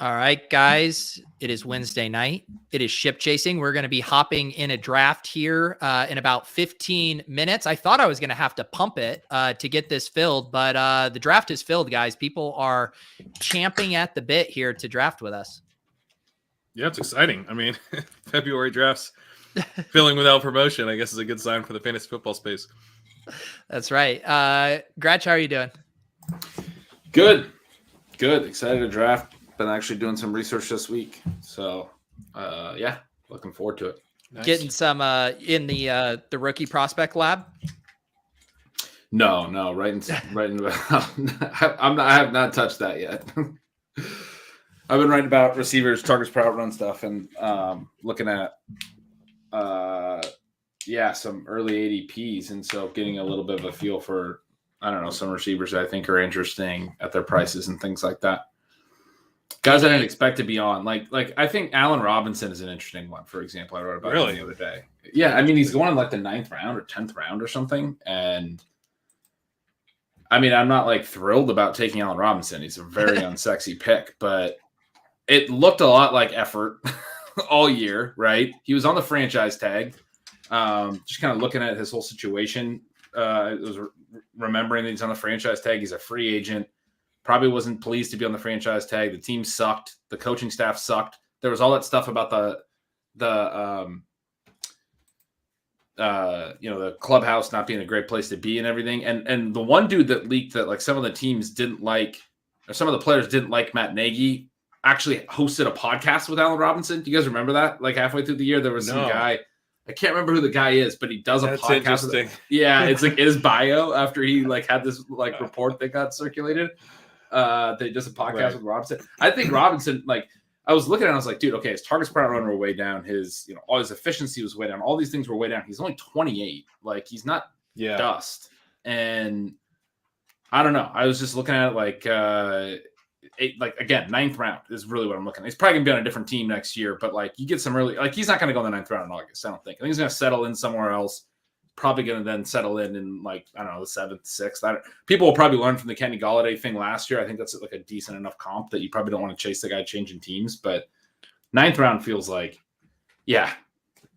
All right, guys, it is Wednesday night. It is ship chasing. We're going to be hopping in a draft here in about 15 minutes. I thought I was going to have to pump it to get this filled, but the draft is filled, guys. People are champing at the bit here to draft with us. Yeah, it's exciting. I mean, February drafts filling without promotion, I guess, is a good sign for the fantasy football space. That's right. Gretch, how are you doing? Good. Excited to draft. Been actually doing some research this week. So, yeah, looking forward to it. Nice. Getting some in the rookie prospect lab? No, right in I have not touched that yet. I've been writing about receivers, targets per out run stuff, and looking at some early ADPs, and so getting a little bit of a feel for some receivers that I think are interesting at their prices and things like that. Guys I didn't expect to be on. Like I think Allen Robinson is an interesting one, for example. I wrote about him the other day. Yeah, I mean, he's going in like the 9th round or 10th round or something. And I mean, I'm not like thrilled about taking Allen Robinson. He's a very unsexy pick, but it looked a lot like effort all year, right? He was on the franchise tag. Just kind of looking at his whole situation. It was remembering that he's on the franchise tag. He's a free agent. Probably wasn't pleased to be on the franchise tag. The team sucked. The coaching staff sucked. There was all that stuff about the clubhouse not being a great place to be and everything. And the one dude that leaked that like some of the teams didn't like, or some of the players didn't like Matt Nagy, actually hosted a podcast with Allen Robinson. Do you guys remember that? Like halfway through the year, there was some guy. I can't remember who the guy is, but he does a podcast. Interesting. Yeah, it's like his bio after he like had this like report that got circulated. They does a podcast with Robinson. I think Robinson, like, I was looking at it, I was like, dude, okay, his targets per out run were way down. His, all his efficiency was way down. All these things were way down. He's only 28. Like, he's not dust. And I don't know. I was just looking at it like, again, 9th round is really what I'm looking at. He's probably gonna be on a different team next year, but like, you get some early, like, he's not gonna go in the 9th round in August. I don't think. I think he's gonna settle in somewhere else. Probably going to then settle in like, I don't know, the 7th, 6th. People will probably learn from the Kenny Golladay thing last year. I think that's like a decent enough comp that you probably don't want to chase the guy changing teams. But 9th round feels like, there's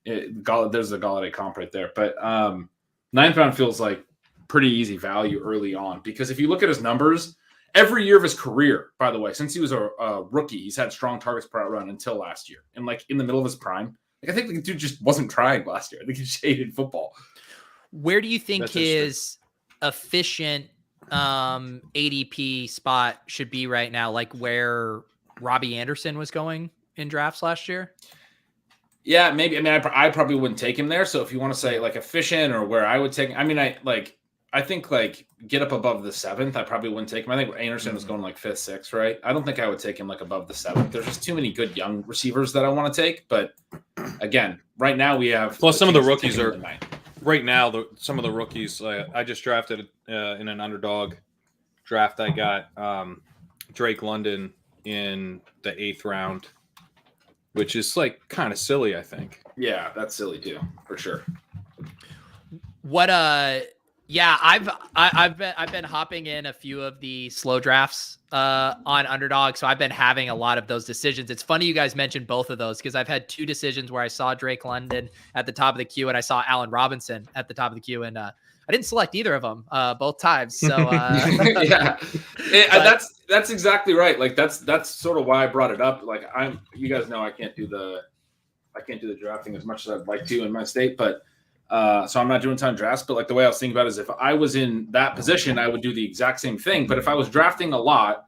the Golladay comp right there. But 9th round feels like pretty easy value early on, because if you look at his numbers, every year of his career, by the way, since he was a rookie, he's had strong targets per out run until last year. And like in the middle of his prime, like I think the dude just wasn't trying last year. I think he just hated football. Where do you think his efficient ADP spot should be right now? Like where Robbie Anderson was going in drafts last year? Yeah, maybe. I mean, I probably wouldn't take him there. So if you want to say like efficient or where I would take him, I mean, I think like get up above the 7th, I probably wouldn't take him. I think Anderson was going like 5th, 6th, right? I don't think I would take him like above the 7th. There's just too many good young receivers that I want to take. But again, right now we have. Plus, some of the rookies are. Right now, some of the rookies, I just drafted in an underdog draft. I got Drake London in the 8th round, which is like kind of silly, I think. Yeah, that's silly too, for sure. What yeah, I've been hopping in a few of the slow drafts on Underdog, so I've been having a lot of those decisions. It's funny you guys mentioned both of those, because I've had 2 decisions where I saw Drake London at the top of the queue and I saw Allen Robinson at the top of the queue, and I didn't select either of them both times. So yeah, that's exactly right. Like that's sort of why I brought it up. Like you guys know I can't do the drafting as much as I'd like to in my state, but. So I'm not doing a ton of drafts, but like the way I was thinking about it is if I was in that position, I would do the exact same thing. But if I was drafting a lot,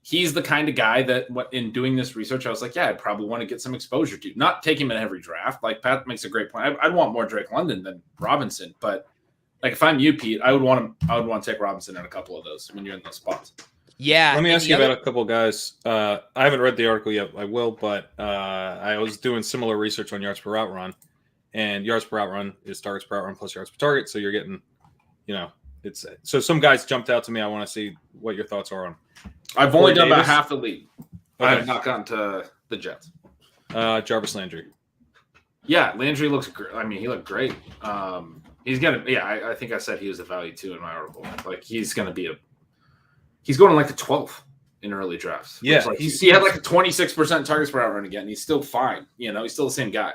he's the kind of guy that in doing this research, I was like, yeah, I'd probably want to get some exposure to. Not take him in every draft. Like Pat makes a great point. I'd want more Drake London than Robinson, but like if I'm you, Pete, I would want to take Robinson in a couple of those when you're in those spots. Yeah. Let me ask you about a couple of guys. I haven't read the article yet. I will, but I was doing similar research on yards per route run. And yards per out run is targets per out run plus yards per target. So you're getting, it's so some guys jumped out to me. I want to see what your thoughts are on. I've only done about half the league. Okay. I have not gotten to the Jets. Jarvis Landry. Yeah, Landry looks great. I mean, he looked great. He's gonna. Yeah, I think I said he was a value too in my article. Like he's gonna be he's going to like the 12th. in early drafts. Yeah, like, he had like a 26% targets per route run again. He's still fine. He's still the same guy.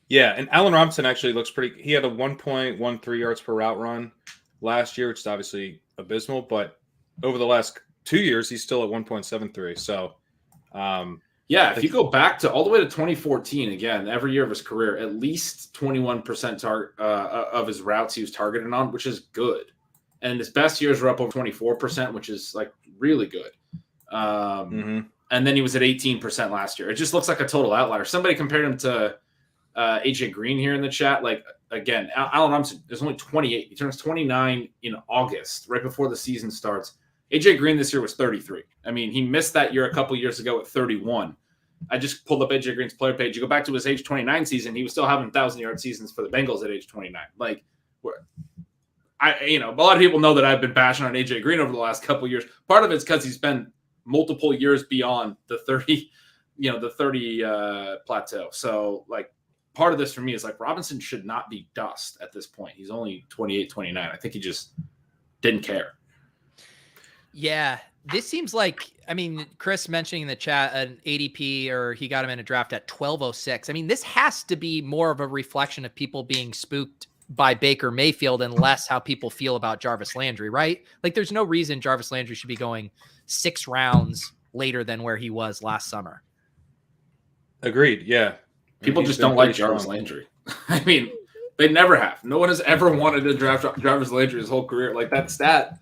Yeah, and Allen Robinson actually looks pretty. He had a 1.13 yards per route run last year, which is obviously abysmal. But over the last 2 years, he's still at 1.73. So, if you go back to all the way to 2014, again, every year of his career, at least 21% of his routes he was targeted on, which is good. And his best years were up over 24%, which is like really good. And then he was at 18% last year. It just looks like a total outlier. Somebody compared him to AJ Green here in the chat. Like, again, Allen Robinson is only 28. He turns 29 in August, right before the season starts. AJ Green this year was 33. I mean, he missed that year a couple years ago at 31. I just pulled up AJ Green's player page. You go back to his age 29 season, he was still having 1,000-yard seasons for the Bengals at age 29. Like, a lot of people know that I've been bashing on AJ Green over the last couple of years. Part of it's because he's been multiple years beyond the 30, plateau. So, like, part of this for me is like Robinson should not be dust at this point. He's only 28, 29. I think he just didn't care. Yeah, this seems like, I mean, Chris mentioning in the chat an ADP, or he got him in a draft at 1206. I mean, this has to be more of a reflection of people being spooked by Baker Mayfield and less how people feel about Jarvis Landry, right? Like, there's no reason Jarvis Landry should be going 6 rounds later than where he was last summer. Agreed. Yeah. People just don't like Jarvis Landry. I mean, they never have. No one has ever wanted to draft Jarvis Landry his whole career. Like, that stat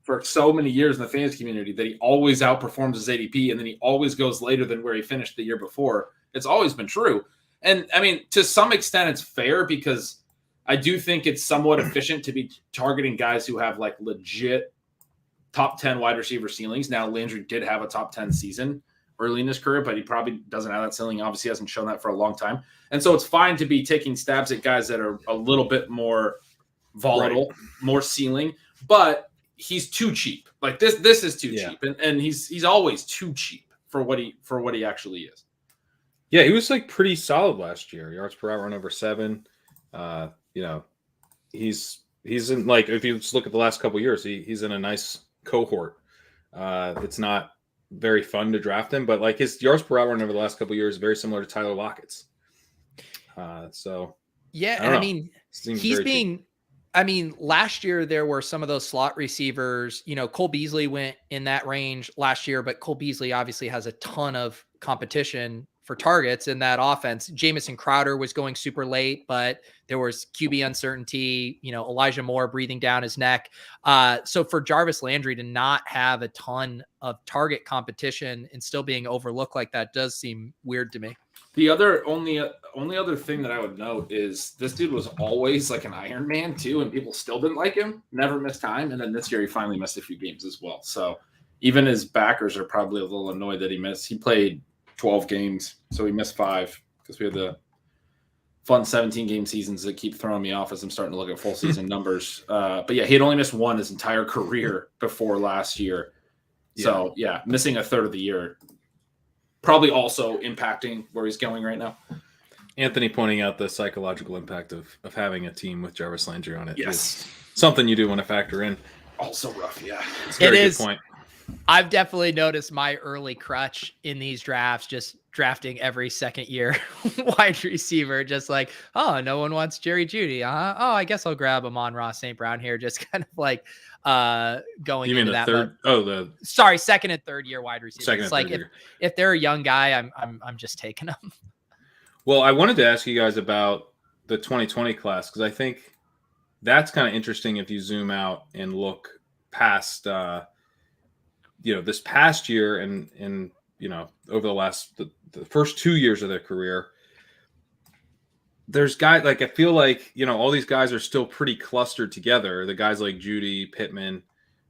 for so many years in the fantasy community that he always outperforms his ADP and then he always goes later than where he finished the year before. It's always been true. And I mean, to some extent it's fair because I do think it's somewhat efficient to be targeting guys who have like legit top 10 wide receiver ceilings. Now, Landry did have a top 10 season early in his career, but he probably doesn't have that ceiling. Obviously hasn't shown that for a long time. And so it's fine to be taking stabs at guys that are a little bit more volatile, more ceiling, but he's too cheap. Like this is too cheap. And he's always too cheap for what he actually is. Yeah, he was like pretty solid last year. Yards per route run over 7. He's in, like, if you just look at the last couple of years, he's in a nice cohort. It's not very fun to draft him, but like his yards per route run over the last couple of years is very similar to Tyler Lockett's. I mean, he's being cheap. I mean, last year there were some of those slot receivers, Cole Beasley went in that range last year, but Cole Beasley obviously has a ton of competition for targets in that offense. Jamison Crowder was going super late, but there was QB uncertainty, Elijah Moore breathing down his neck. So for Jarvis Landry to not have a ton of target competition and still being overlooked like that does seem weird to me. The only other thing that I would note is this dude was always like an Iron Man too, and people still didn't like him, never missed time. And then this year he finally missed a few games as well. So even his backers are probably a little annoyed that he missed. He played 12 games, so he missed 5 because we had the fun 17-game seasons that keep throwing me off as I'm starting to look at full season numbers. But yeah, he had only missed 1 his entire career before last year. So yeah, missing a third of the year probably also impacting where he's going right now. Anthony pointing out the psychological impact of having a team with Jarvis Landry on it. Yes. Is something you do want to factor in. Also rough, yeah. It's a very good point. I've definitely noticed my early crutch in these drafts, just drafting every second year wide receiver, just like, oh, no one wants Jerry Jeudy. Oh, I guess I'll grab Amon-Ra St. Brown here. Just kind of like going you mean into the that. third? Sorry, second and third year wide receiver. It's like year. If they're a young guy, I'm just taking them. Well, I wanted to ask you guys about the 2020 class because I think that's kind of interesting if you zoom out and look past this past year and over the last the first 2 years of their career. There's guys like, I feel like all these guys are still pretty clustered together, the guys like Jeudy, Pittman,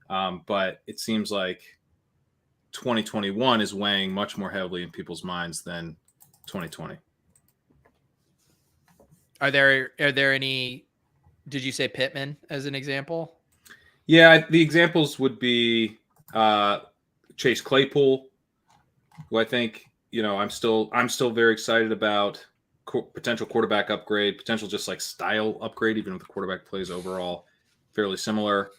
but it seems like 2021 is weighing much more heavily in people's minds than 2020. Are there any, did you say Pittman as an example? Yeah, the examples would be Chase Claypool, who I think, I'm still very excited about. Potential quarterback upgrade, potential just like style upgrade, even if the quarterback plays overall fairly similar.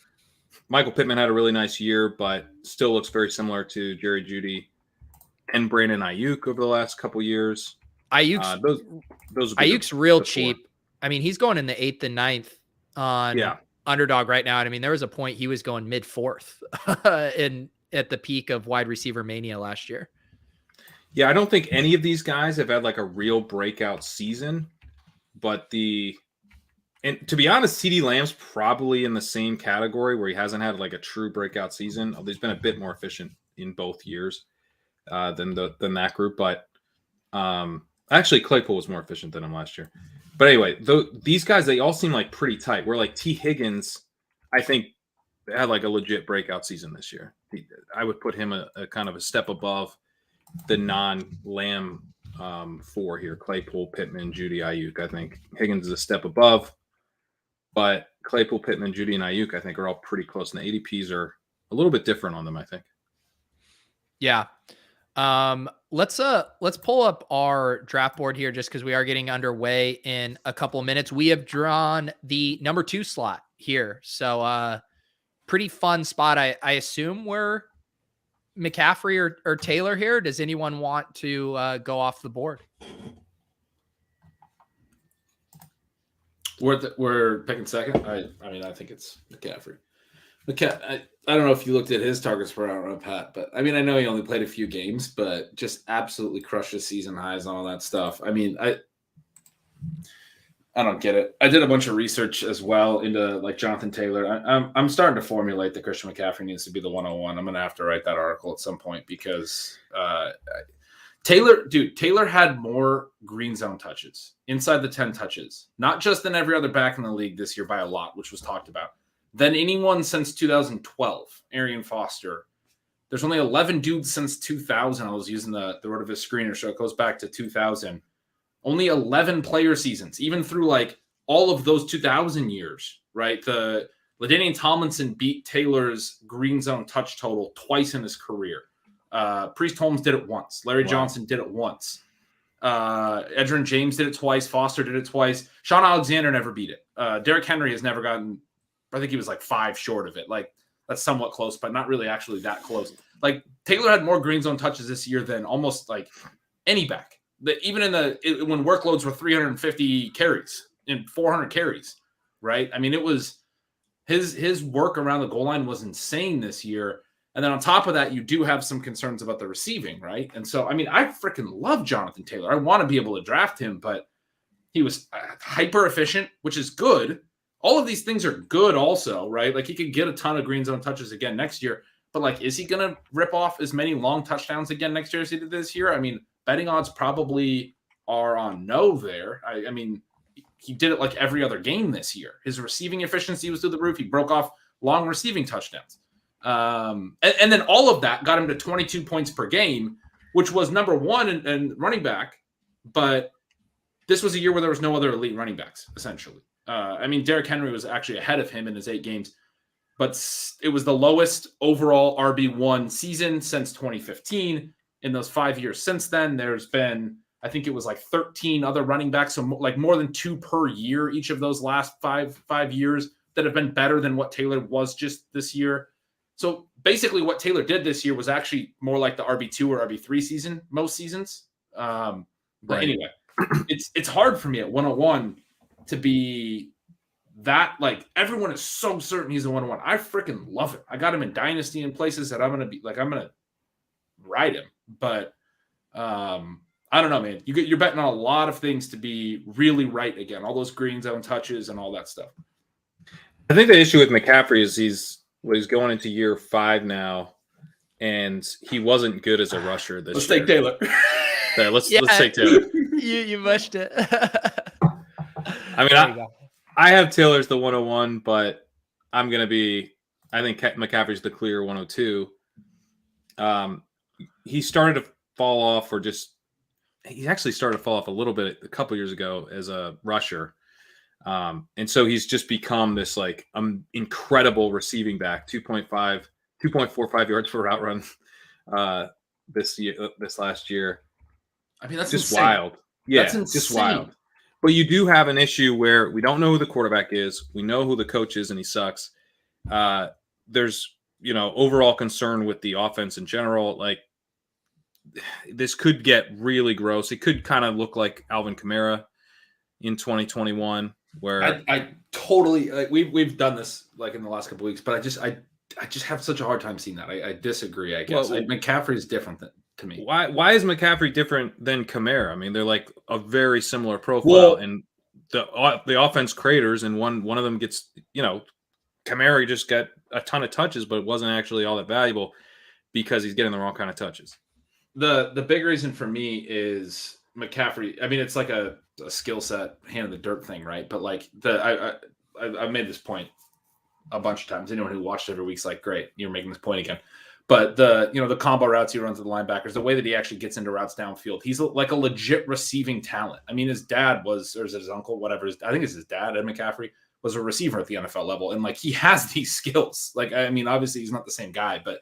Michael Pittman had a really nice year, but still looks very similar to Jerry Jeudy and Brandon Aiyuk over the last couple years. Aiyuk's Those would be Aiyuk's real the four. cheap. I mean, he's going in the 8th and 9th on Underdog right now. And I mean, there was a point he was going mid 4th at the peak of wide receiver mania last year. Yeah, I don't think any of these guys have had like a real breakout season, but and to be honest, CeeDee Lamb's probably in the same category where he hasn't had like a true breakout season. Although he's been a bit more efficient in both years than that group. But actually, Claypool was more efficient than him last year. But anyway, these guys, they all seem like pretty tight. Where like T. Higgins, I think, had like a legit breakout season this year. I would put him a kind of a step above the non-Lamb four here: Claypool, Pittman, Jeudy, Aiyuk. I think Higgins is a step above, but Claypool, Pittman, Jeudy, and Aiyuk, I think, are all pretty close, and the ADPs are a little bit different on them, I think. Yeah. Let's pull up our draft board here just because we are getting underway in a couple of minutes. We have drawn the number 2 slot here. So pretty fun spot. I assume we're McCaffrey or Taylor here. Does anyone want to go off the board? We're picking second. I mean, I think it's McCaffrey. I don't know if you looked at his targets per out run, Pat, but I mean, I know he only played a few games, but just absolutely crushed his season highs and all that stuff. I mean, I don't get it. I did a bunch of research as well into like Jonathan Taylor. I'm starting to formulate that Christian McCaffrey needs to be the 101. I'm going to have to write that article at some point because Taylor had more green zone touches inside the 10 touches, not just than every other back in the league this year by a lot, which was talked about, than anyone since 2012, Arian Foster. There's only 11 dudes since 2000. I was using the word of his screener, so it goes back to 2000. Only 11 player seasons, even through like all of those 2000 years, right? The LaDainian Tomlinson beat Taylor's green zone touch total twice in his career. Priest Holmes did it once. Larry Johnson did it once. Edgerrin James did it twice. Foster did it twice. Sean Alexander never beat it. Derrick Henry has never gotten, I think he was like 5 short of it. Like that's somewhat close, but not really actually that close. Like Taylor had more green zone touches this year than almost like any back. Even when workloads were 350 carries and 400 carries, right? I mean, it was his work around the goal line was insane this year. And then on top of that, you do have some concerns about the receiving, right? And so, I mean, I freaking love Jonathan Taylor. I want to be able to draft him, but he was hyper efficient, which is good. All of these things are good also, right? Like he could get a ton of green zone touches again next year, but like, is he going to rip off as many long touchdowns again next year as he did this year? I mean, betting odds probably are on no there. I mean, he did it like every other game this year. His receiving efficiency was through the roof. He broke off long receiving touchdowns. And then all of that got him to 22 points per game, which was number 1 in running back. But this was a year where there was no other elite running backs, essentially. I mean, Derrick Henry was actually ahead of him in his 8 games, but it was the lowest overall RB1 season since 2015. In those 5 years since then, there's been, I think it was like 13 other running backs, so like more than 2 per year each of those last five years that have been better than what Taylor was just this year. So basically what Taylor did this year was actually more like the RB2 or RB3 season, most seasons. But anyway, it's hard for me at 101 to be that, like, everyone is so certain he's a 101. I freaking love it. I got him in Dynasty in places that I'm going to ride him. But I don't know, man. You're betting on a lot of things to be really right again. All those green zone touches and all that stuff. I think the issue with McCaffrey is he's going into year 5 now, and he wasn't good as a rusher this Let's year. take Taylor. Yeah, let's take Taylor. You mushed it. I mean, I have Taylor's the 101, but I think McCaffrey's the clear 102. He started to fall off, he actually started to fall off a little bit a couple years ago as a rusher. And so he's just become this like incredible receiving back, 2.45 yards per route run this last year. I mean, that's just insane. wild. Yeah, that's insane. Just wild. But you do have an issue where we don't know who the quarterback is. We know who the coach is, and he sucks. there's, overall concern with the offense in general. Like, this could get really gross. It could kind of look like Alvin Kamara in 2021, where I totally like we've done this like in the last couple of weeks, but I just have such a hard time seeing that. I disagree. I guess McCaffrey is different to me. Why is McCaffrey different than Kamara? I mean, they're like a very similar profile, and the offense creators, and one of them gets, Kamara just got a ton of touches, but it wasn't actually all that valuable because he's getting the wrong kind of touches. The big reason for me is McCaffrey. I mean, it's like a skill set, hand in the dirt thing, right? But like I've made this point a bunch of times. Anyone who watched every week's like, great, you're making this point again. But the combo routes he runs to the linebackers, the way that he actually gets into routes downfield, he's like a legit receiving talent. I mean, his dad was, or is it his uncle, whatever. I think it's his dad, Ed McCaffrey, was a receiver at the NFL level. And like, he has these skills. Like, I mean, obviously he's not the same guy, but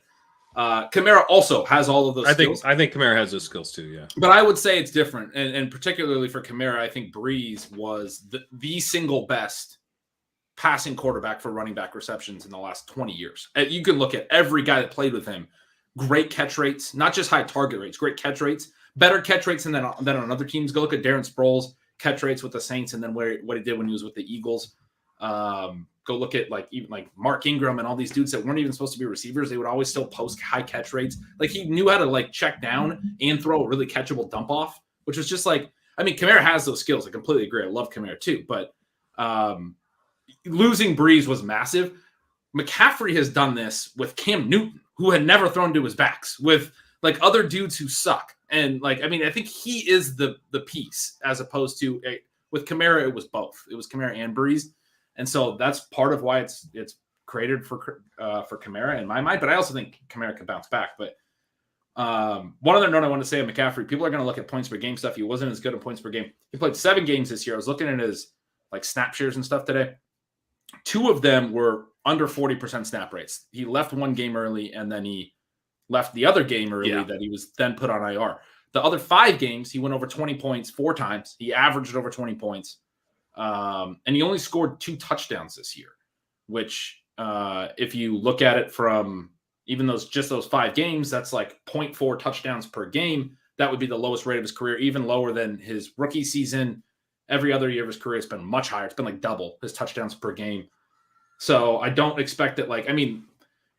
Kamara also has all of those skills. I think Kamara has those skills too, yeah. But I would say it's different. And particularly for Kamara, I think Breeze was the single best passing quarterback for running back receptions in the last 20 years. You can look at every guy that played with him. Great catch rates, not just high target rates, great catch rates, better catch rates than on other teams. Go look at Darren Sproles' catch rates with the Saints and then what he did when he was with the Eagles. Go look at even Mark Ingram and all these dudes that weren't even supposed to be receivers. They would always still post high catch rates. Like, he knew how to like check down and throw a really catchable dump off, which was just like, I mean, Kamara has those skills. I completely agree. I love Kamara too, but losing Breeze was massive. McCaffrey has done this with Cam Newton, who had never thrown to his backs, with like other dudes who suck. And like, I mean, I think he is the piece, as opposed to with Kamara, it was both. It was Kamara and Breeze. And so that's part of why it's created for Kamara in my mind. But I also think Kamara can bounce back. But one other note I want to say on McCaffrey, people are going to look at points per game stuff. He wasn't as good at points per game. He played 7 games this year. I was looking at his like snap shares and stuff today. 2 of them were under 40% snap rates. He left one game early, and then he left the other game early that he was then put on IR. The other 5 games, he went over 20 points 4 times. He averaged over 20 points. And he only scored 2 touchdowns this year, which if you look at it from even those 5 games, that's like 0.4 touchdowns per game. That would be the lowest rate of his career, even lower than his rookie season. Every other year of his career, it's been much higher. It's been like double his touchdowns per game. So I don't expect that. Like, I mean,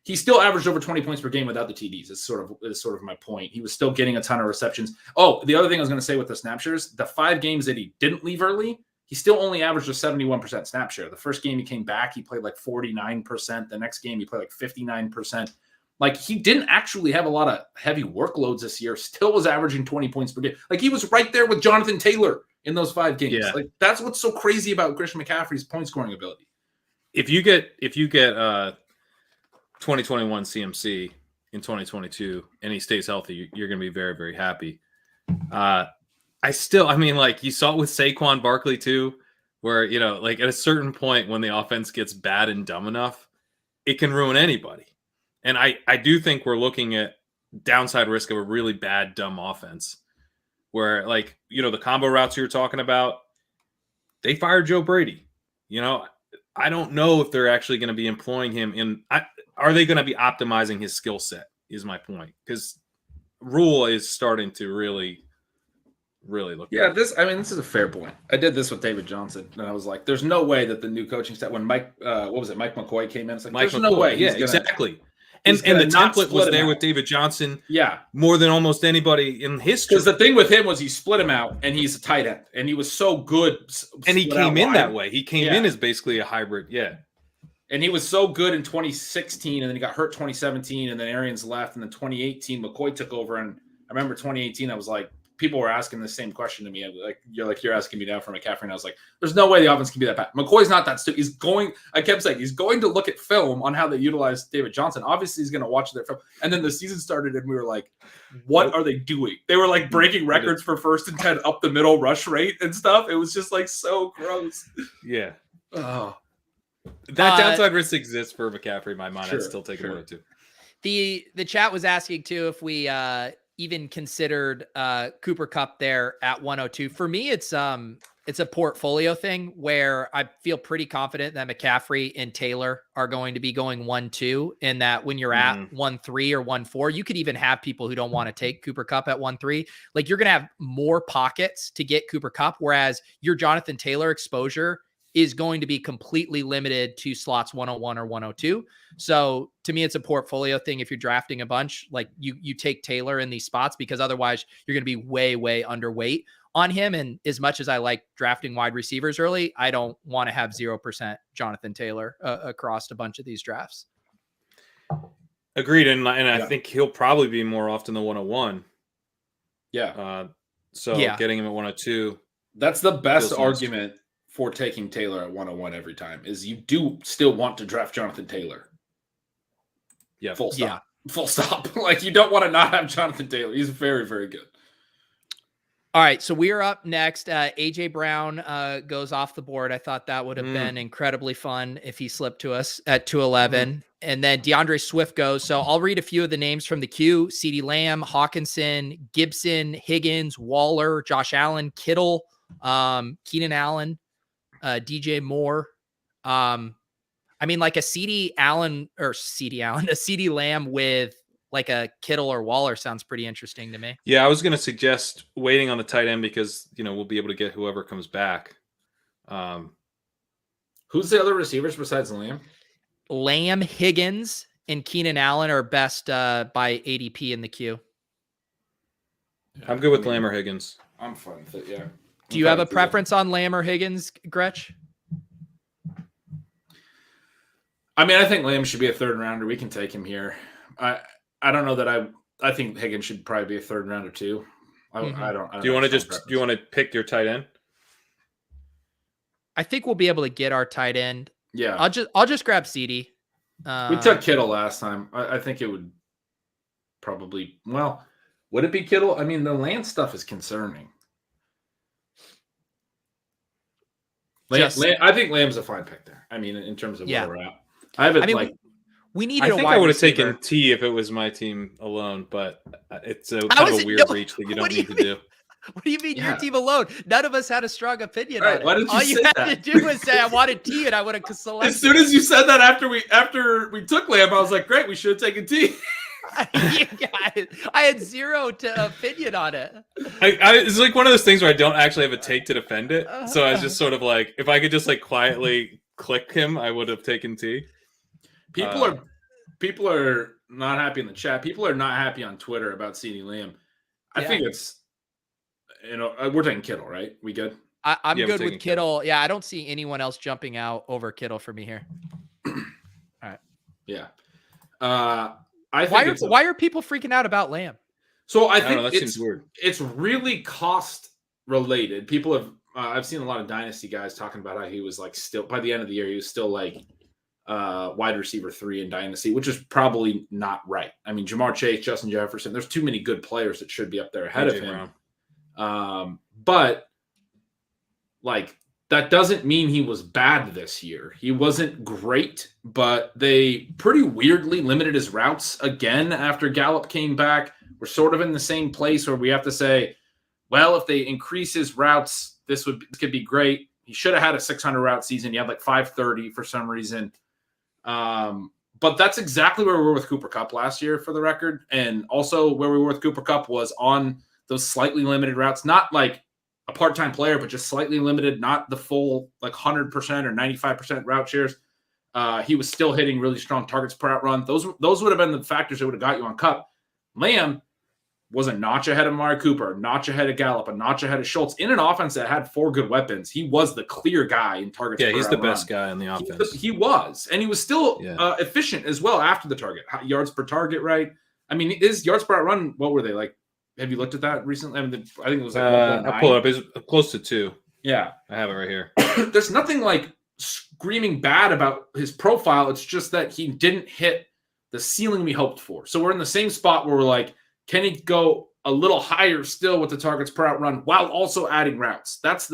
he still averaged over 20 points per game without the TDs. Is sort of my point. He was still getting a ton of receptions. Oh, the other thing I was going to say with the snap shares, the 5 games that he didn't leave early, he still only averaged a 71% snap share. The first game he came back, he played like 49%. The next game he played like 59%. Like, he didn't actually have a lot of heavy workloads this year. Still was averaging 20 points per game. Like, he was right there with Jonathan Taylor in those 5 games. Yeah. Like, that's what's so crazy about Christian McCaffrey's point scoring ability. If you get 2021 CMC in 2022 and he stays healthy, you're going to be very, very happy. I mean, like, you saw it with Saquon Barkley too, where, like, at a certain point when the offense gets bad and dumb enough, it can ruin anybody. And I do think we're looking at downside risk of a really bad, dumb offense where, like, the combo routes you were talking about, they fired Joe Brady. I don't know if they're actually going to be employing him are they going to be optimizing his skill set is my point. Because Rule is starting to really look. Yeah, this is a fair point. I did this with David Johnson, and I was like, there's no way that the new coaching staff, when Mike McCoy came in, it's like, Mike there's McCoy, no way. Exactly. And the template was there with David Johnson more than almost anybody in history. Because the thing with him was he split him out, and he's a tight end, and he was so good. And he came in that way. He came in as basically a hybrid, And he was so good in 2016, and then he got hurt 2017, and then Arians left, and then 2018, McCoy took over. And I remember 2018, I was like, people were asking the same question to me. You're asking me now for McCaffrey. And I was like, there's no way the offense can be that bad. McCoy's not that stupid. I kept saying he's going to look at film on how they utilize David Johnson. Obviously, he's going to watch their film. And then the season started, and we were like, what are they doing? They were like breaking records for 1st and 10 up the middle rush rate and stuff. It was just like so gross. Yeah. Oh. That downside risk exists for McCaffrey in my mind. Sure, I'd still take him over too. The chat was asking too if we even considered Cooper Kupp there at 102. For me, it's a portfolio thing where I feel pretty confident that McCaffrey and Taylor are going to be going 1-2, and that when you're at 1-3 or 1-4, you could even have people who don't want to take Cooper Kupp at 1-3. Like, you're going to have more pockets to get Cooper Kupp, whereas your Jonathan Taylor exposure is going to be completely limited to slots 101 or 102. So to me, it's a portfolio thing. If you're drafting a bunch, like you take Taylor in these spots, because otherwise you're going to be way, way underweight on him. And as much as I like drafting wide receivers early, I don't want to have 0% Jonathan Taylor across a bunch of these drafts. Agreed. And I think he'll probably be more often than 101. Yeah. Getting him at 102. That's the best argument for taking Taylor at 101 every time, is you do still want to draft Jonathan Taylor. Yeah. Full stop. Yeah. Full stop. Like, you don't want to not have Jonathan Taylor. He's very, very good. All right, so we're up next. AJ Brown goes off the board. I thought that would have been incredibly fun if he slipped to us at 211. And then DeAndre Swift goes. So I'll read a few of the names from the queue: CeeDee Lamb, Hawkinson, Gibson, Higgins, Waller, Josh Allen, Kittle, Keenan Allen, DJ Moore. I mean, like a CeeDee Lamb with like a Kittle or Waller sounds pretty interesting to me. Yeah, I was going to suggest waiting on the tight end because, we'll be able to get whoever comes back. Who's the other receivers besides Lamb? Lamb, Higgins, and Keenan Allen are best by ADP in the queue. I'm good with Lamb or Higgins. I'm fine with it, yeah. Do you have a preference on Lamb or Higgins, Gretch? I mean, I think Lamb should be a third rounder. We can take him here. I don't know that I think Higgins should probably be a third rounder too. I don't. Do you want to pick your tight end? I think we'll be able to get our tight end. Yeah. I'll just grab CeeDee. We took Kittle last time. I think it would probably, would it be Kittle? I mean, the Lance stuff is concerning. I think Lamb's a fine pick there. I mean, in terms of where we're at. We needed I think I would have taken T if it was my team alone, but it's kind of a weird reach that you don't need to do. What do you mean your team alone? None of us had a strong opinion on it. Why did you All you had to do was say I wanted T, and I would have selected. As soon as you said that after we took Lamb, I was like, great, we should have taken T. I had zero opinion on it. It's like one of those things where I don't actually have a take to defend it. So I was just sort of like, if I could just like quietly click him, I would have taken T. People are not happy in the chat. People are not happy on Twitter about CeeDee Lamb. I think it's, we're taking Kittle, right? We good? I'm good with Kittle. Yeah, I don't see anyone else jumping out over Kittle for me here. All right. Yeah. Why are people freaking out about Lamb? So I think that seems weird. It's really cost related. People have I've seen a lot of dynasty guys talking about how he was like still by the end of the year he was still like wide receiver 3 in dynasty, which is probably not right. I mean, Jamar Chase, Justin Jefferson, there's too many good players that should be up there ahead of him. But like that doesn't mean he was bad this year. He wasn't great, but they pretty weirdly limited his routes again after Gallup came back. We're sort of in the same place where we have to say, well, if they increase his routes, this could be great. He should have had a 600 route season. He had like 530 for some reason. But that's exactly where we were with Cooper Kupp last year, for the record. And also where we were with Cooper Kupp was on those slightly limited routes, not like a part-time player, but just slightly limited, not the full like 100% or 95% route shares. He was still hitting really strong targets per out run. Those would have been the factors that would have got you on Kupp. Lamb was a notch ahead of Amari Cooper, a notch ahead of Gallup, a notch ahead of Schultz. In an offense that had 4 good weapons, he was the clear guy in targets per out run. Yeah, he's the best guy in the offense. He was. And he was still efficient as well after the target. Yards per target, right? I mean, his yards per out run, what were they like? Have you looked at that recently? I mean, I think it was like I'll pull it up. It's close to 2. Yeah. I have it right here. There's nothing like screaming bad about his profile. It's just that he didn't hit the ceiling we hoped for. So we're in the same spot where we're like, can he go a little higher still with the targets per out run while also adding routes? That's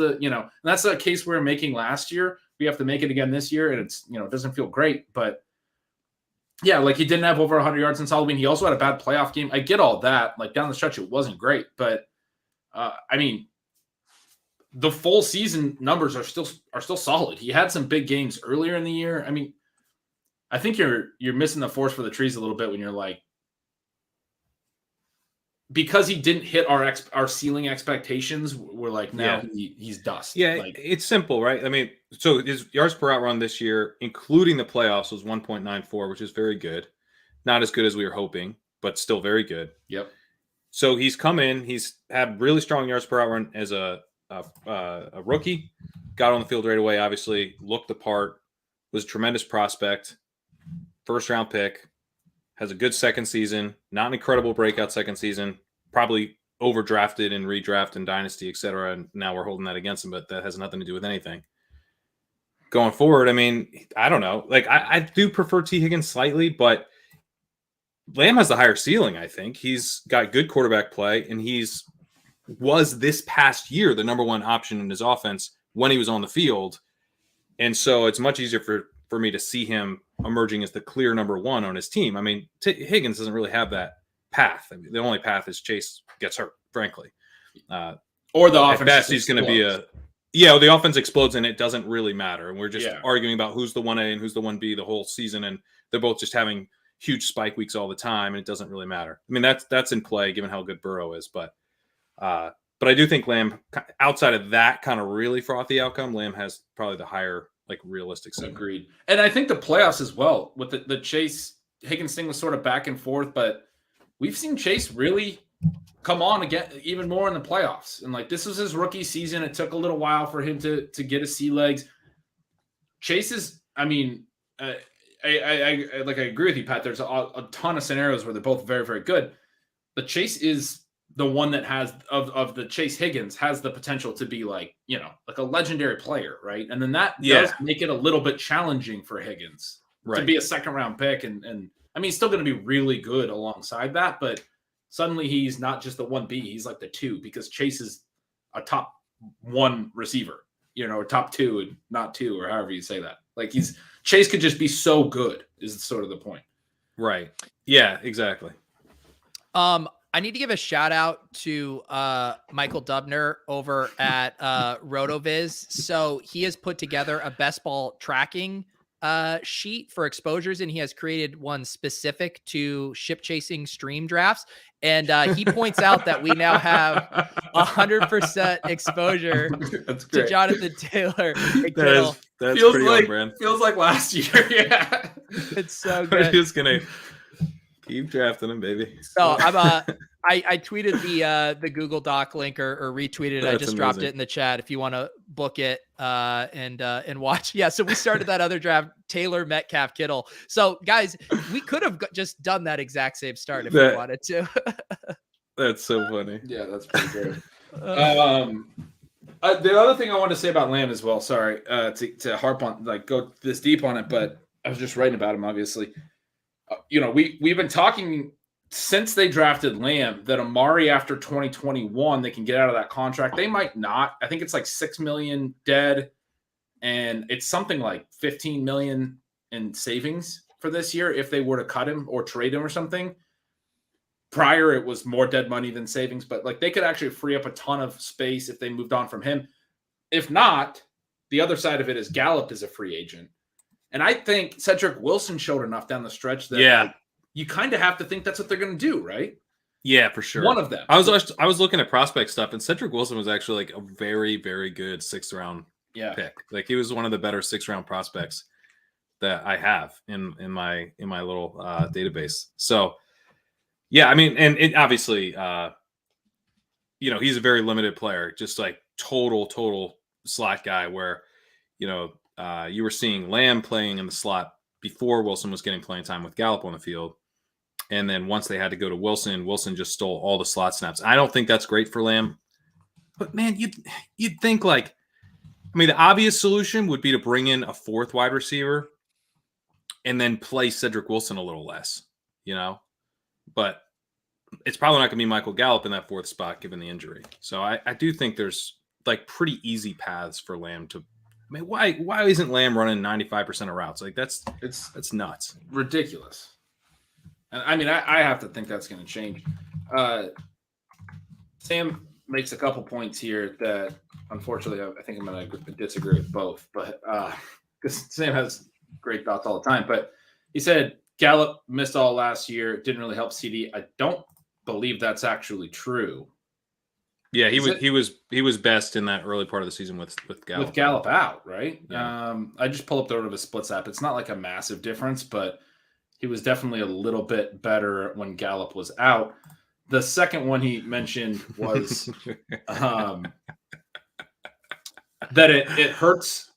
that's a case we were making last year. We have to make it again this year, and it's, it doesn't feel great, but Yeah, like he didn't have over 100 yards since Halloween. He also had a bad playoff game. I get all that. Like down the stretch, it wasn't great, but I mean, the full season numbers are still solid. He had some big games earlier in the year. I mean, I think you're missing the forest for the trees a little bit when you're like, because he didn't hit our ceiling expectations, we're like, now he's dust. Yeah, like, it's simple, right? I mean, so his yards per route run this year, including the playoffs, was 1.94, which is very good. Not as good as we were hoping, but still very good. Yep. So he's come in. He's had really strong yards per route run as a rookie. Got on the field right away. Obviously, looked the part. Was a tremendous prospect. First round pick. Has a good second season. Not an incredible breakout second season. Probably overdrafted in redraft and dynasty, etc. And now we're holding that against him, but that has nothing to do with anything. Going forward, I mean, I don't know. Like I do prefer T. Higgins slightly, but Lamb has the higher ceiling, I think. He's got good quarterback play, and was this past year the number one option in his offense when he was on the field. And so it's much easier for me to see him emerging as the clear number one on his team. I mean, Higgins doesn't really have that path. I mean, the only path is Chase gets hurt, frankly. Or the offense. At best, he's going to be the offense explodes and it doesn't really matter. And we're just arguing about who's the 1A and who's the 1B the whole season. And they're both just having huge spike weeks all the time. And it doesn't really matter. I mean, that's in play given how good Burrow is. But I do think Lamb, outside of that kind of really frothy outcome, Lamb has probably the higher, like, realistic segment. Agreed. And I think the playoffs as well, with the Chase Higgins thing was sort of back and forth, but we've seen Chase really come on again even more in the playoffs. And like, this was his rookie season. It took a little while for him to get his sea legs. Chase is, I mean, I agree with you, Pat. There's a ton of scenarios where they're both very, very good. But Chase is the one that has of the Chase Higgins has the potential to be like a legendary player, right? And then that does make it a little bit challenging for Higgins to be a second round pick. And I mean, he's still going to be really good alongside that, but suddenly he's not just the 1B, he's like the 2, because Chase is a top 1 receiver, or top 2 and not 2, or however you say that. Like Chase could just be so good is sort of the point. Right. Yeah, exactly. I need to give a shout out to Michael Dubner over at RotoViz. So he has put together a best ball tracking sheet for exposures, and he has created one specific to ship chasing stream drafts. And he points out that we now have 100% exposure to Jonathan Taylor and Kittle. That's feels pretty like, on brand. Feels like last year. Yeah, it's so good. I'm just gonna keep drafting him, baby. So I tweeted the Google Doc link or retweeted it. I just dropped it in the chat if you want to book it and watch. Yeah, so we started that other draft, Taylor, Metcalf, Kittle. So guys, we could have just done that exact same start if we wanted to. That's so funny. Yeah, that's pretty good. The other thing I want to say about Lamb as well, sorry, to harp on, like, go this deep on it, but I was just writing about him, obviously. We've been talking since they drafted Lamb that Amari after 2021, they can get out of that contract. They might not. I think it's like $6 million dead, and it's something like $15 million in savings for this year if they were to cut him or trade him or something. Prior, it was more dead money than savings, but like they could actually free up a ton of space if they moved on from him. If not, the other side of it is Gallup is a free agent. And I think Cedric Wilson showed enough down the stretch that like, you kind of have to think that's what they're going to do, right? Yeah, for sure. One of them. I was looking at prospect stuff, and Cedric Wilson was actually like a very, very good 6th round pick. Like he was one of the better 6th round prospects that I have in my little database. So yeah, I mean, and it obviously, he's a very limited player, just like total slot guy where, you were seeing Lamb playing in the slot before Wilson was getting playing time with Gallup on the field. And then once they had to go to Wilson, Wilson just stole all the slot snaps. I don't think that's great for Lamb. But, man, you'd think like – I mean, the obvious solution would be to bring in a 4th wide receiver and then play Cedric Wilson a little less, But it's probably not going to be Michael Gallup in that 4th spot given the injury. So I do think there's like pretty easy paths for Lamb to mean, why isn't Lamb running 95% of routes? Like that's nuts. Ridiculous. And I mean, I have to think that's going to change. Sam makes a couple points here that, unfortunately, I think I'm going to disagree with both. But because Sam has great thoughts all the time. But he said Gallup missed all last year. Didn't really help CeeDee. I don't believe that's actually true. Yeah, he was best in that early part of the season with Gallup. With Gallup out, right? Yeah. I just pull up the order of his splits app. It's not like a massive difference, but he was definitely a little bit better when Gallup was out. The second one he mentioned was that it hurts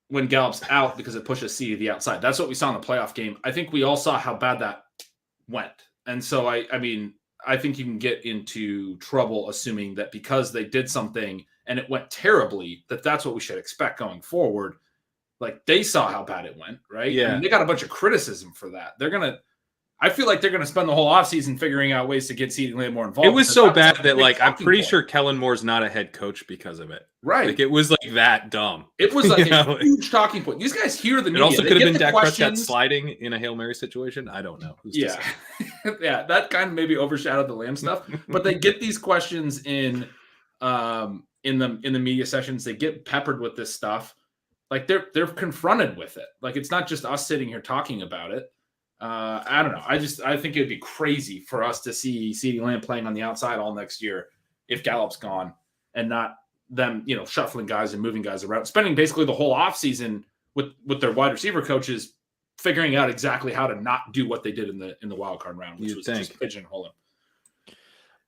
when Gallup's out because it pushes CeeDee to the outside. That's what we saw in the playoff game. I think we all saw how bad that went. And so, I mean, I think you can get into trouble assuming that because they did something and it went terribly, that's what we should expect going forward. Like, they saw how bad it went, right? Yeah. I mean, they got a bunch of criticism for that. I feel like they're going to spend the whole offseason figuring out ways to get CeeDee Lamb more involved. It was so bad that, like, I'm pretty sure Kellen Moore's not a head coach because of it. Right. Like, it was, like, that dumb. It was, like, a huge talking point. These guys hear the media. It also could have been Dak Prescott questions. sliding in a Hail Mary situation. I don't know. Yeah. Yeah, that kind of maybe overshadowed the Lamb stuff. But they get these questions in the media sessions. They get peppered with this stuff. Like, they're confronted with it. Like, it's not just us sitting here talking about it. I don't know. I think it would be crazy for us to see CeeDee Lamb playing on the outside all next year if Gallup's gone and not them, shuffling guys and moving guys around, spending basically the whole offseason with their wide receiver coaches figuring out exactly how to not do what they did in the wild card round, which was just pigeonhole him.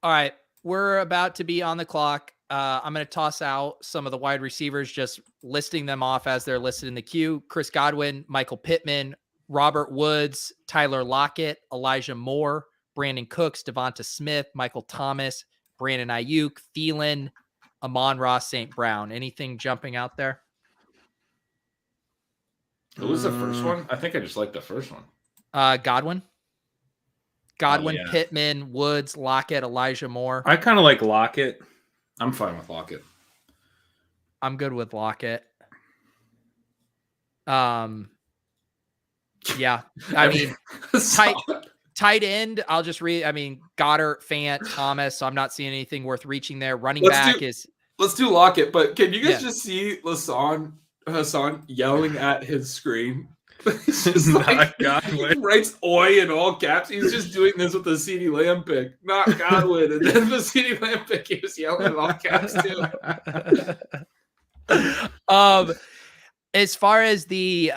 All right. We're about to be on the clock. I'm going to toss out some of the wide receivers, just listing them off as they're listed in the queue. Chris Godwin, Michael Pittman, Robert Woods, Tyler Lockett, Elijah Moore, Brandon Cooks, Devonta Smith, Michael Thomas, Brandon Aiyuk, Thielen, Amon-Ra St. Brown. Anything jumping out there? Who was the first one? I think I just liked the first one. Godwin, Pittman, Woods, Lockett, Elijah Moore. I kind of like Lockett. I'm fine with Lockett. I'm good with Lockett. Yeah, I mean, tight end. I'll just read. I mean, Goddard, Fant, Thomas. So I'm not seeing anything worth reaching there. Running back is. Let's do Lockett, but can you guys just see Hassan yelling at his screen? He's just like, he writes "oi" in all caps. He's just doing this with the CeeDee Lamb pick, not Godwin. And then the CeeDee Lamb pick, he was yelling in all caps too. As far as the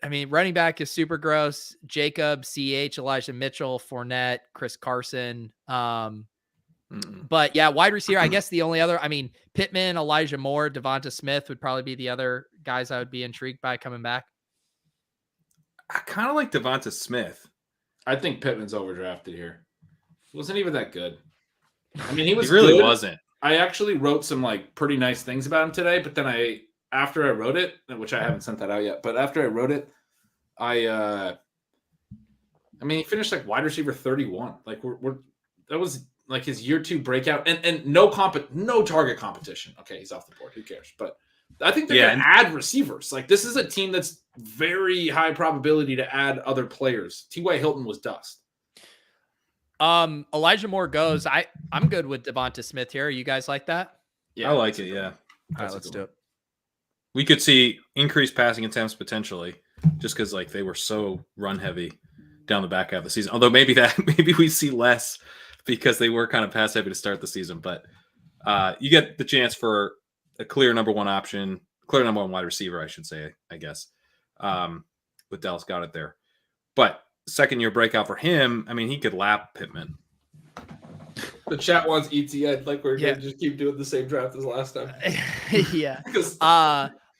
running back is super gross. Jacob, CH, Elijah Mitchell, Fournette, Chris Carson. But yeah, wide receiver, I guess the only other, Pittman, Elijah Moore, Devonta Smith would probably be the other guys I would be intrigued by coming back. I kind of like Devonta Smith. I think Pittman's overdrafted here. He wasn't even that good. He was He really good. wasn't. I actually wrote some pretty nice things about him today, but then after I wrote it, which I haven't sent that out yet, but after I wrote it, he finished wide receiver 31. That was his year 2 breakout and no target competition. Okay, he's off the board. Who cares? But I think they're going to add receivers. This is a team that's very high probability to add other players. T.Y. Hilton was dust. Elijah Moore goes. I'm good with Devonta Smith here. You guys like that? Yeah, I like it. Yeah. All right, let's do it. We could see increased passing attempts potentially, just because they were so run heavy down the back half of the season. Although maybe we see less because they were kind of pass heavy to start the season. But you get the chance for a clear number one option, clear number one wide receiver, I should say, I guess, with Dallas Goedert there. But second year breakout for him, he could lap Pittman. The chat wants ETN. We're going to just keep doing the same draft as last time. Yeah.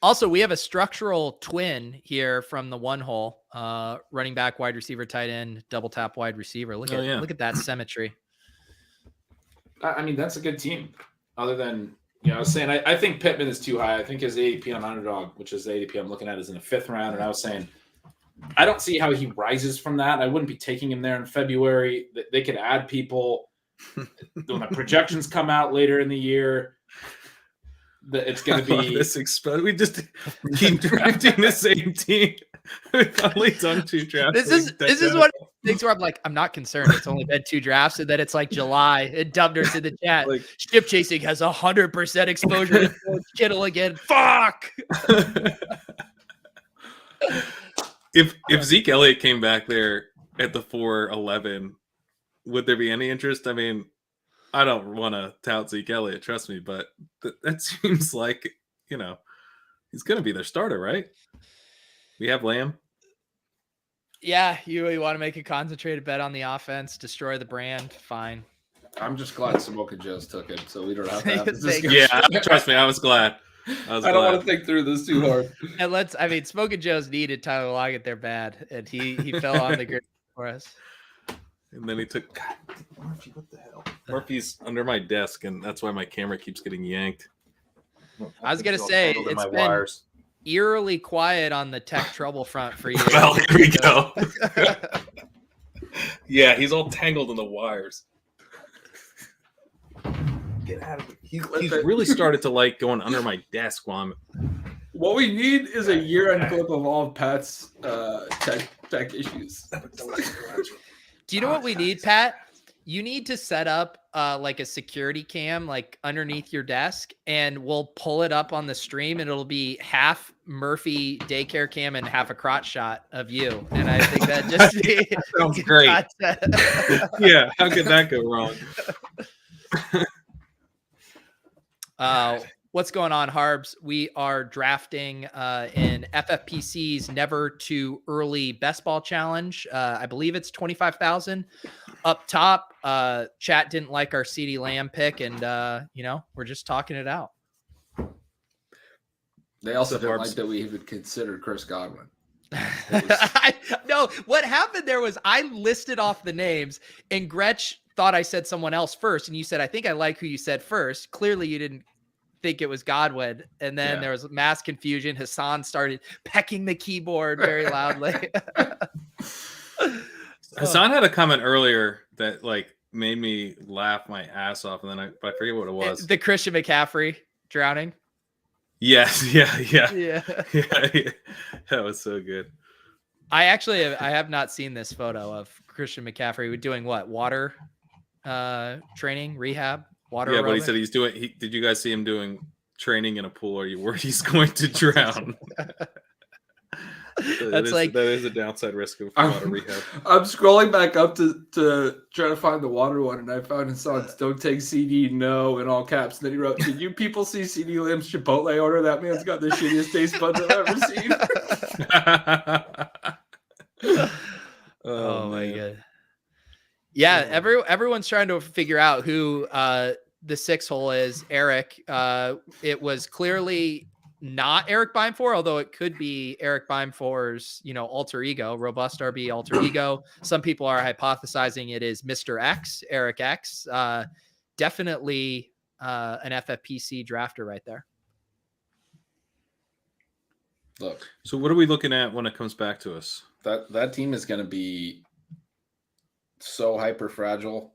Also, we have a structural twin here from the one hole. Running back, wide receiver, tight end, double tap wide receiver. Look at that symmetry. That's a good team. Other than, I was saying, I think Pittman is too high. I think his ADP on Underdog, which is the ADP I'm looking at, is in the 5th round. And I was saying, I don't see how he rises from that. I wouldn't be taking him there in February. They could add people when the projections come out later in the year. It's going to be this exposed. We just keep drafting the same team. We've only done 2 drafts. This is one of the things where I'm like, I'm not concerned. It's only been 2 drafts, and then it's like July. And Dubner's in the chat. Like, ship chasing has 100% exposure to George Kittle again. Fuck. if Zeke Elliott came back there at the 4-11, would there be any interest? I mean, I don't want to tout Zeke Elliott, trust me, but that seems like, he's going to be their starter, right? We have Lamb. Yeah, you want to make a concentrated bet on the offense, destroy the brand, fine. I'm just glad Smoke and Joe's took it, so we don't have to have this discussion. Yeah, trust me, I was glad. I don't want to think through this too hard. And Smoke and Joe's needed Tyler Lockett there bad, and he fell on the grid for us. And then he took Murphy. What the hell? Murphy's under my desk, and that's why my camera keeps getting yanked. I was gonna say it's been wires. Eerily quiet on the tech trouble front for you. Well, here we go. Yeah, he's all tangled in the wires. Get out of it. He's really started to like going under my desk while I'm. What we need is a year-end clip of all of Pat's tech issues. Do you know what we need, Pat? You need to set up like a security cam like underneath your desk, and we'll pull it up on the stream, and it'll be half Murphy daycare cam and half a crotch shot of you. And I think that just sounds great. Yeah, how could that go wrong? What's going on, Harbs? We are drafting in FFPC's Never Too Early Best Ball Challenge. I believe it's 25,000 up top. Chat didn't like our CeeDee Lamb pick, and we're just talking it out. They also didn't like that we even considered Chris Godwin. No, what happened there was I listed off the names, and Gretch thought I said someone else first, and you said, I think I like who you said first. Clearly you didn't think it was Godwin, and then there was mass confusion. Hassan started pecking the keyboard very loudly. Hassan had a comment earlier that like made me laugh my ass off, and then I forget what it was. The Christian McCaffrey drowning. Yes, yeah. That was so good. I have not seen this photo of Christian McCaffrey doing what? Water training, rehab, water. Yeah, aerobic? but he said he's doing. Did you guys see him doing training in a pool? Are you worried he's going to drown? That is a downside risk of water rehab. I'm scrolling back up to try to find the water one, and I found Hassan's "Don't take CeeDee, no" in all caps. And then he wrote, "Did you people see CeeDee Lamb's Chipotle order? That man's got the shittiest taste buds I've ever seen." Oh my god! Yeah, everyone's trying to figure out who the 6 hole is. Eric. It was clearly not Eric Bimefor, although it could be Eric Bimefor's, alter ego, robust RB alter ego. Some people are hypothesizing it is Mr. X, Eric X. Definitely an FFPC drafter right there. Look, so what are we looking at when it comes back to us? That team is going to be so hyper fragile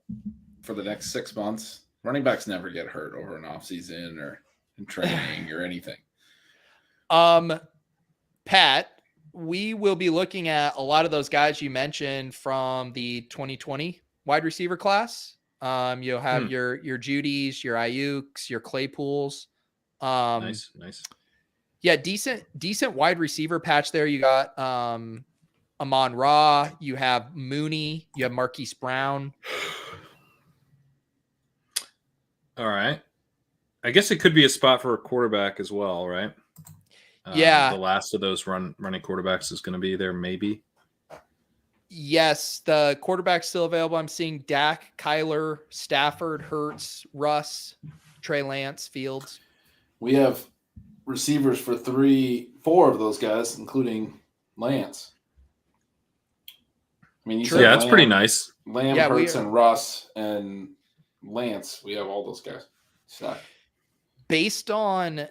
for the next 6 months. Running backs never get hurt over an off season or in training or anything. Pat, we will be looking at a lot of those guys you mentioned from the 2020 wide receiver class. You'll have your Judys, your Aiyuks, your Claypools. Nice. Yeah, decent wide receiver patch there. You got Amon-Ra, you have Mooney, you have Marquise Brown. All right. I guess it could be a spot for a quarterback as well, right? Yeah. The last of those running quarterbacks is going to be there, maybe. Yes, the quarterback's still available. I'm seeing Dak, Kyler, Stafford, Hurts, Russ, Trey Lance, Fields. We have receivers for 4 of those guys, including Lance. I mean, that's pretty nice. Lamb, Hurts, and Russ, and Lance. We have all those guys. Based on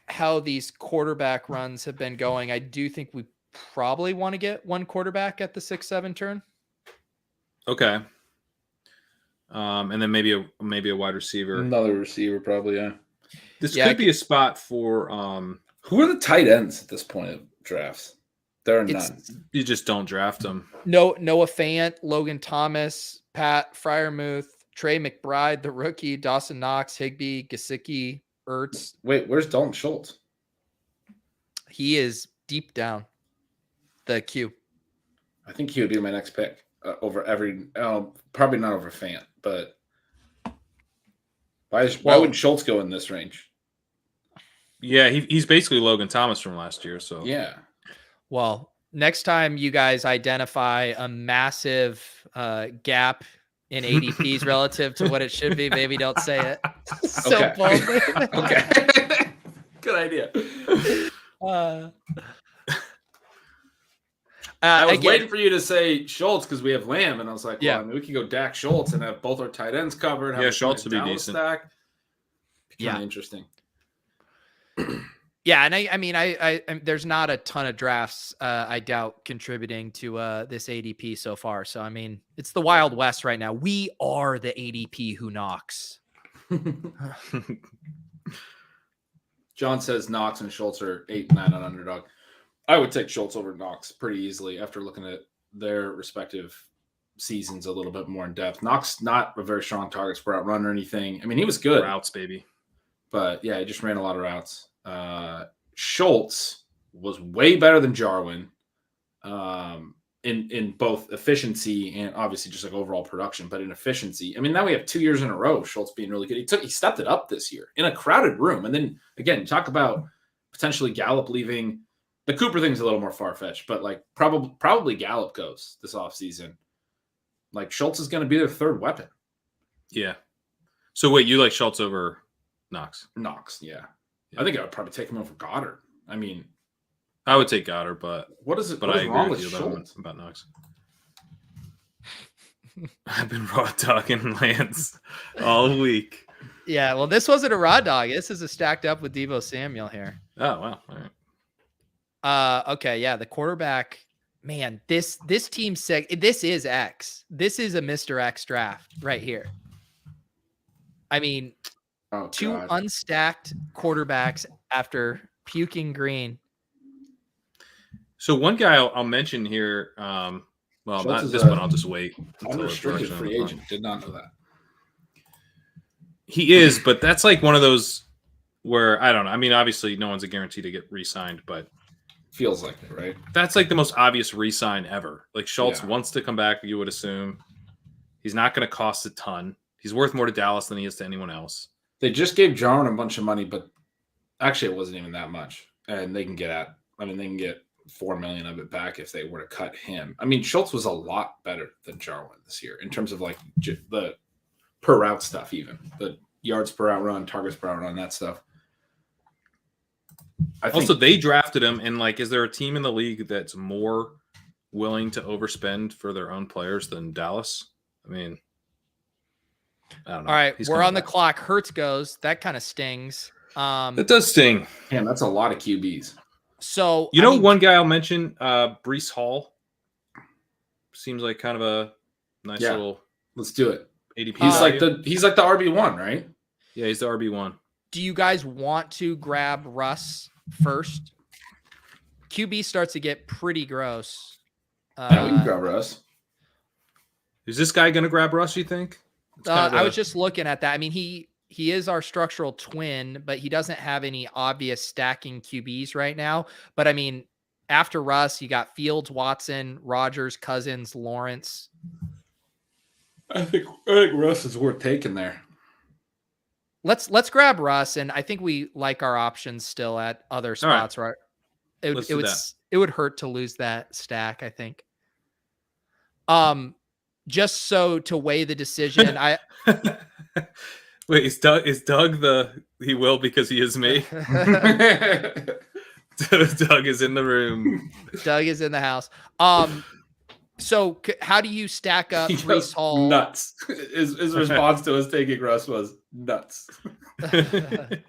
how these quarterback runs have been going, I do think we probably want to get one quarterback at the 6-7 turn. Okay. And then maybe a wide receiver. Another receiver, probably, yeah. This could be a spot for who are the tight ends at this point of drafts? There are none. You just don't draft them. Noah Fant, Logan Thomas, Pat Fryermuth, Trey McBride, the rookie, Dawson Knox, Higbee, Gesicki, Ertz. Wait, where's Dalton Schultz? He is deep down the queue. I think he would be my next pick over probably not over Fant, but why would Schultz go in this range? Yeah, he's basically Logan Thomas from last year. So yeah. Well, next time you guys identify a massive gap in ADPs relative to what it should be, maybe don't say it so boldly. Okay. Good idea. I was waiting for you to say Schultz because we have Lamb, and I was like, well, I mean, we could go Dak Schultz and have both our tight ends covered. Yeah, Schultz would be decent. Stack. Yeah, interesting. Yeah, and I mean, I there's not a ton of drafts, I doubt, contributing to this ADP so far. So, I mean, it's the Wild West right now. We are the ADP who knocks. John says Knox and Schultz are 8-9 on underdog. I would take Schultz over Knox pretty easily after looking at their respective seasons a little bit more in depth. Knox, not a very strong target spread run or anything. I mean, he was good. Routes, baby. But, yeah, he just ran a lot of routes. Schultz was way better than Jarwin in both efficiency and obviously just like overall production, but in efficiency. I mean, now we have 2 years in a row Schultz being really good. He stepped it up this year in a crowded room. And then again, talk about potentially Gallup leaving. The Cooper thing's a little more far-fetched, but like probably Gallup goes this offseason. Like Schultz is going to be their third weapon. Yeah. So wait, you like Schultz over Knox? Knox, yeah. I think I would probably take him over Goddard. I mean, I would take Goddard, but what is it? But what I is agree wrong with with you Schultz? about Knox. I've been raw talking Lance all week. Yeah, well, this wasn't a raw dog. This is a stacked up with Deebo Samuel here. Oh wow! All right. Okay, yeah, the quarterback. Man, this team this is X. This is a Mr. X draft right here. I mean. Two unstacked quarterbacks after puking green. So one guy I'll mention here. Well, Schultz not this one. I'll just wait. Unrestricted free agent. Did not know that. He is, but that's like one of those where I don't know. I mean, obviously, no one's a guarantee to get re-signed, but feels like it, right? That's like the most obvious re-sign ever. Like Schultz wants to come back. You would assume he's not going to cost a ton. He's worth more to Dallas than he is to anyone else. They just gave Jarwin a bunch of money, but actually it wasn't even that much. And they can get $4 million of it back if they were to cut him. I mean, Schultz was a lot better than Jarwin this year in terms of like the per route stuff, even the yards per route run, targets per route run, that stuff. Also, they drafted him, and like, is there a team in the league that's more willing to overspend for their own players than Dallas? I mean, I don't know. All right, we're on the clock. Hurts goes. That kind of stings. That does sting. Man, that's a lot of QBs. So one guy I'll mention, Breece Hall. Seems like kind of a nice little. Let's do it. ADP. He's like the RB1, right? Yeah, he's the RB1. Do you guys want to grab Russ first? QB starts to get pretty gross. Yeah, we can grab Russ. Is this guy going to grab Russ, you think? I was just looking at that. I mean, he is our structural twin, but he doesn't have any obvious stacking QBs right now. But I mean, after Russ, you got Fields, Watson, Rodgers, Cousins, Lawrence. I think Russ is worth taking there. Let's grab Russ, and I think we like our options still at other spots. Right? It would hurt to lose that stack, I think. Just so to weigh the decision, I wait. Is Doug he will because he is me? Doug is in the room. Doug is in the house. So how do you stack up Breece Hall? Nuts. His response to us taking Russ was nuts. I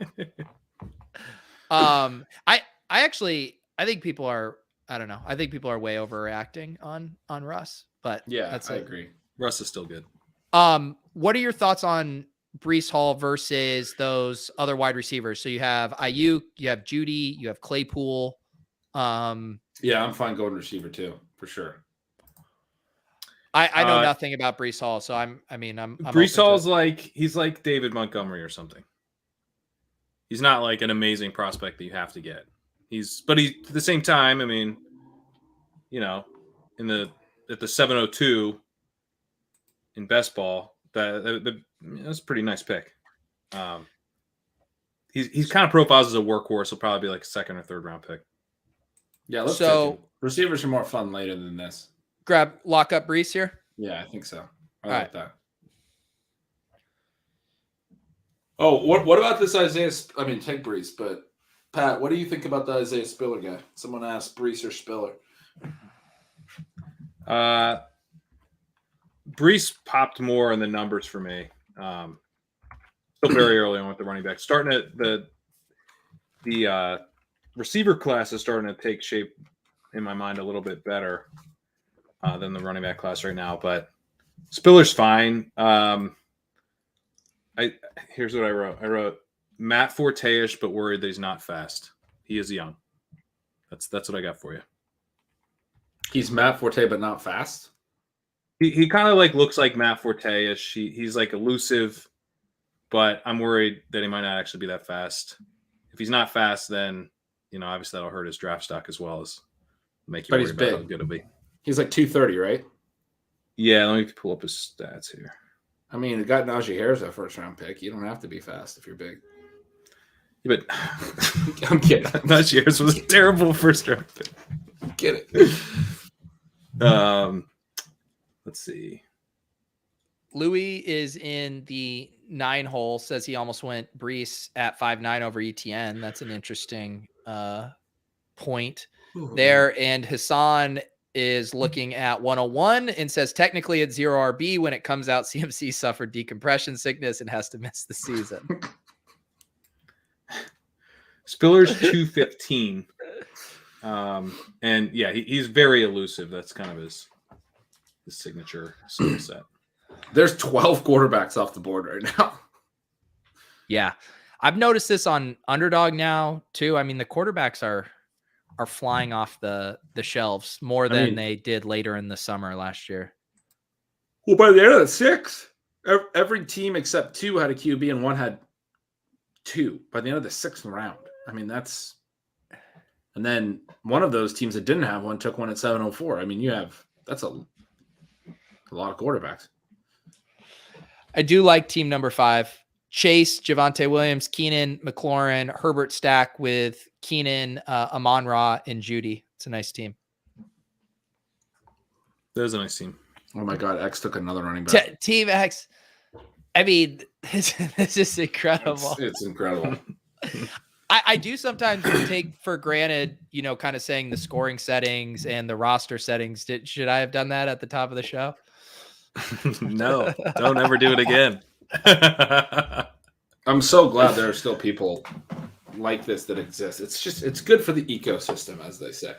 think people are. I don't know. I think people are way overreacting on Russ. But yeah, I agree. Russ is still good. What are your thoughts on Breece Hall versus those other wide receivers. So you have Aiyuk, you have Judy, you have Claypool. Yeah, I'm fine going receiver too, for sure. I know nothing about Breece Hall, so I'm Breece Hall's he's like David Montgomery or something. He's not like an amazing prospect that you have to get. But at the same time, I mean, you know, at the 702 in best ball, that's a pretty nice pick. He's kind of profiles as a workhorse. He'll probably be like a second or third round pick. Yeah, let's take him. Receivers are more fun later than this. Lock up Breece here. Yeah, I think so. I All like right. that. Oh, what about this Isaiah? I mean, take Breece, but Pat, what do you think about the Isaiah Spiller guy? Someone asked Breece or Spiller. Breece popped more in the numbers for me. Still very early on with the running back. Starting at the receiver class is starting to take shape in my mind a little bit better than the running back class right now. But Spiller's fine. Here's what I wrote. I wrote Matt Forte-ish, but worried that he's not fast. He is young. That's what I got for you. He's Matt Forte, but not fast. He kind of looks like Matt Forte-ish. He's like elusive, but I'm worried that he might not actually be that fast. If he's not fast, then obviously that'll hurt his draft stock as well as make you worry about how good it'll be. He's like 230, right? Yeah, let me pull up his stats here. I mean, it got Najee Harris a first round pick. You don't have to be fast if you're big. Yeah, but I'm kidding. Najee Harris was a terrible first round pick. I'm kidding. Let's see. Louis is in the 9 hole, says he almost went Breece at 5.9 over ETN. That's an interesting point there. And Hassan is looking at 101 and says technically it's 0 RB. When it comes out, CMC suffered decompression sickness and has to miss the season. Spiller's 215. And yeah, he's very elusive. That's kind of his signature skill set. There's 12 quarterbacks off the board right now. Yeah. I've noticed this on Underdog now too. I mean, the quarterbacks are flying off the shelves more than they did later in the summer last year. Well, by the end of the 6th, every team except 2 had a QB and 1 had 2 by the end of the 6th round. I mean, and then one of those teams that didn't have one took one at 704. I mean, that's a lot of quarterbacks. I do like team number 5. Chase, Javonte Williams, Keenan, McLaurin, Herbert stack with Keenan, Amon-Ra, and Judy. It's a nice team. That is a nice team. Oh my God, X took another running back. Team X. I mean, this is incredible. It's incredible. I do sometimes take for granted, kind of saying the scoring settings and the roster settings. Should I have done that at the top of the show? No, don't ever do it again. I'm so glad there are still people like this that exist. It's good for the ecosystem, as they say.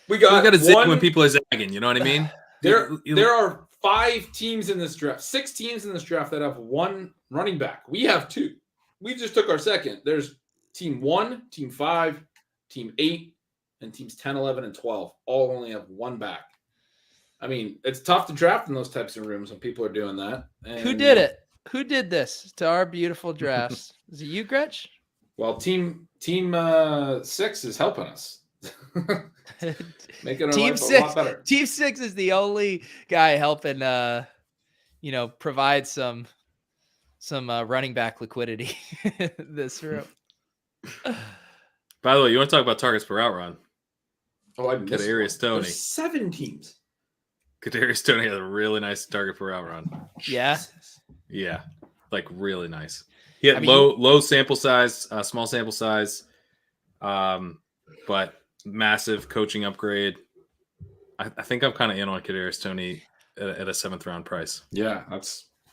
We got to zig when people are zagging. You know what I mean? There are 5 teams in this draft, 6 teams in this draft that have 1 running back. We have 2. We just took our second. There's team 1, team 5, team 8, and teams 10, 11, and 12 all only have 1 back. I mean, it's tough to draft in those types of rooms when people are doing that. And, who did it? Who did this to our beautiful drafts? Is it you, Gretch? Well, team 6 is helping us. Making our team life 6, a lot better. Team 6 is the only guy helping provide some running back liquidity in this room. By the way, you want to talk about targets per route run? Oh, I missed Kadarius Toney. There's 7 teams. Kadarius Toney has a really nice target per route run. Yeah. Yeah, really nice. He had low sample size, small sample size, but massive coaching upgrade. I think I'm kind of in on Kadarius Toney at a 7th round price. Yeah,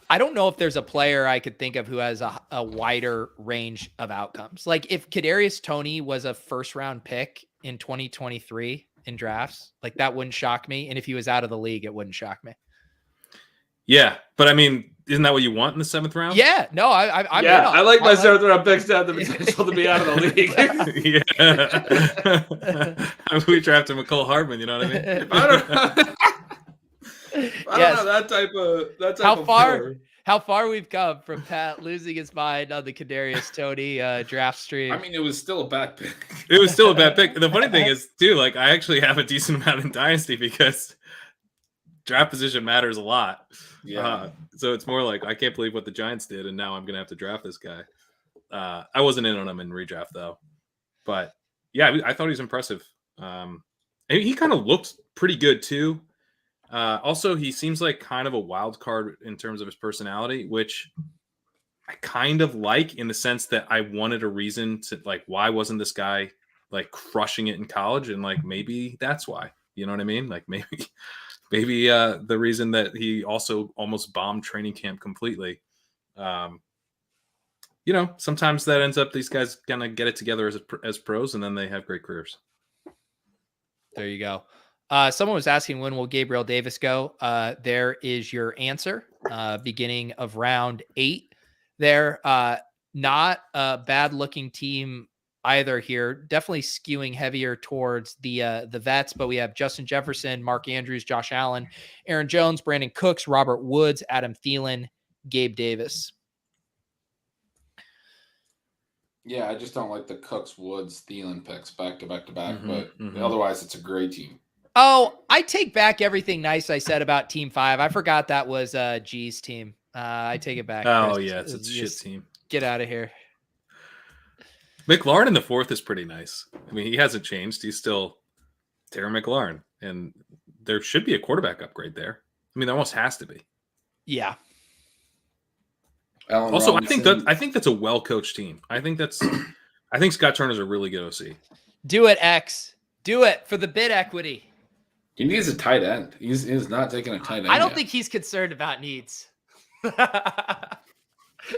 I don't know if there's a player I could think of who has a wider range of outcomes. Like if Kadarius Toney was a 1st round pick in 2023 in drafts, that wouldn't shock me. And if he was out of the league, it wouldn't shock me. Yeah, but I mean, Isn't that what you want in the 7th round? Yeah, no, I'm I like my 7th round picks to have the potential to be out of the league. Yeah, we drafted McCole Hardman. You know what I mean? If I don't know that type of player. How far we've come from Pat losing his mind on the Kadarius Toney draft stream. I mean, it was still a bad pick. It was still a bad pick. The funny thing is, too, like I actually have a decent amount in Dynasty because draft position matters a lot. Yeah. So it's more like I can't believe what the Giants did, and now I'm gonna have to draft this guy. I wasn't in on him in redraft though, but yeah, I thought he was impressive. And he kind of looked pretty good too. Also, he seems like kind of a wild card in terms of his personality, which I kind of like in the sense that I wanted a reason to like, why wasn't this guy like crushing it in college? And like, maybe that's why, you know what I mean? Like maybe the reason that he also almost bombed training camp completely. You know, sometimes that ends up these guys kind of get it together as pros, and then they have great careers. There you go. Someone was asking, when will Gabriel Davis go? There is your answer. Beginning of round 8 there. Not a bad looking team either here. Definitely skewing heavier towards the vets, but we have Justin Jefferson, Mark Andrews, Josh Allen, Aaron Jones, Brandon Cooks, Robert Woods, Adam Thielen, Gabe Davis. Yeah, I just don't like the Cooks, Woods, Thielen picks back to back, but otherwise it's a great team. Oh, I take back everything nice I said about Team 5. I forgot that was G's team. I take it back. Oh, Chris. yeah, it's a shit team. Get out of here. McLaurin in the 4th is pretty nice. I mean, he hasn't changed. He's still Terry McLaurin, and there should be a quarterback upgrade there. I mean, there almost has to be. Yeah. Allen also, Robinson. I think that's a well-coached team. I think Scott Turner's a really good OC. Do it, X. Do it for the bid equity. He needs a tight end. He's not taking a tight end. I don't think he's concerned about needs. I'm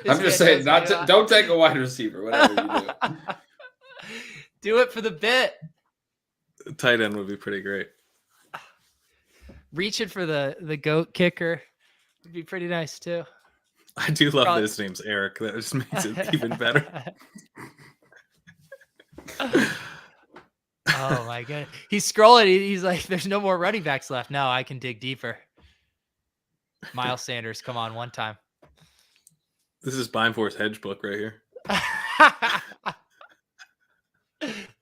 just saying, don't take a wide receiver, whatever you do. Do it for the bit. Tight end would be pretty great. Reaching for the goat kicker would be pretty nice too. I do love that his name's Eric. That just makes it even better. Oh my god. He's scrolling. He's like, there's no more running backs left. No, I can dig deeper. Miles Sanders, come on, one time. This is Bimefor's hedge book right here.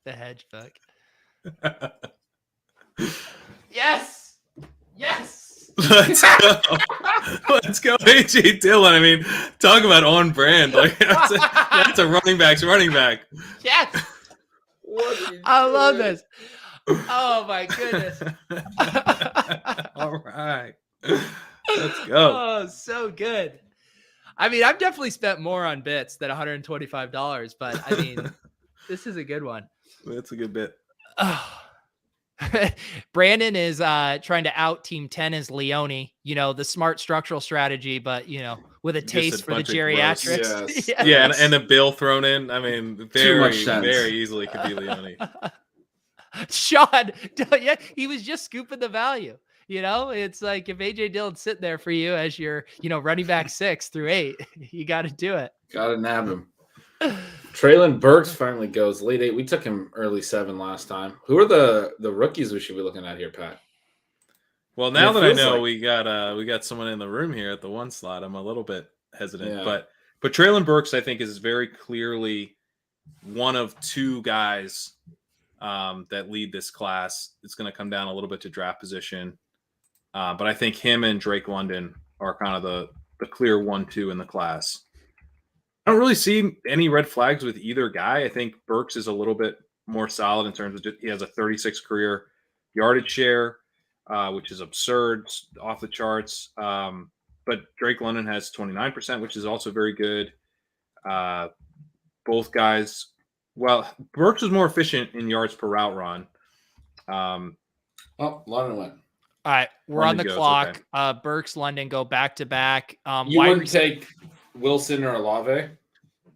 The hedge book. Yes. Yes. Let's go. Let's go, AJ Dillon. I mean, talk about on brand. Like that's a running back's running back. Yes. I love this. Oh my goodness. All right. Let's go. Oh, so good. I mean, I've definitely spent more on bits than $125, but I mean, this is a good one. That's a good bit. Brandon is trying to out Team 10 as Leone, you know, the smart structural strategy, but, you know, with a taste for the geriatrics. Yes. Yeah, and a bill thrown in. I mean, very easily could be Leone. Sean, yeah, he was just scooping the value. You know, it's like if AJ Dillon's sitting there for you as your, you know, running back 6 through 8, you got to do it. Got to nab him. Traylon Burks finally goes late 8. We took him early 7 last time. Who are the rookies we should be looking at here, Pat? Well, now that I know we got someone in the room here at the 1 slot, I'm a little bit hesitant. Yeah. But Traylon Burks, I think, is very clearly one of 2 guys that lead this class. It's going to come down a little bit to draft position. But I think him and Drake London are kind of the clear 1-2 in the class. I don't really see any red flags with either guy. I think Burks is a little bit more solid in terms of he has a 36 career yardage share, which is absurd, off the charts. But Drake London has 29%, which is also very good. Both guys, well, Burks was more efficient in yards per route run. London went. All right, we're London on the goes, clock. okay. Burks, London go back to back. You wouldn't take Wilson or Olave?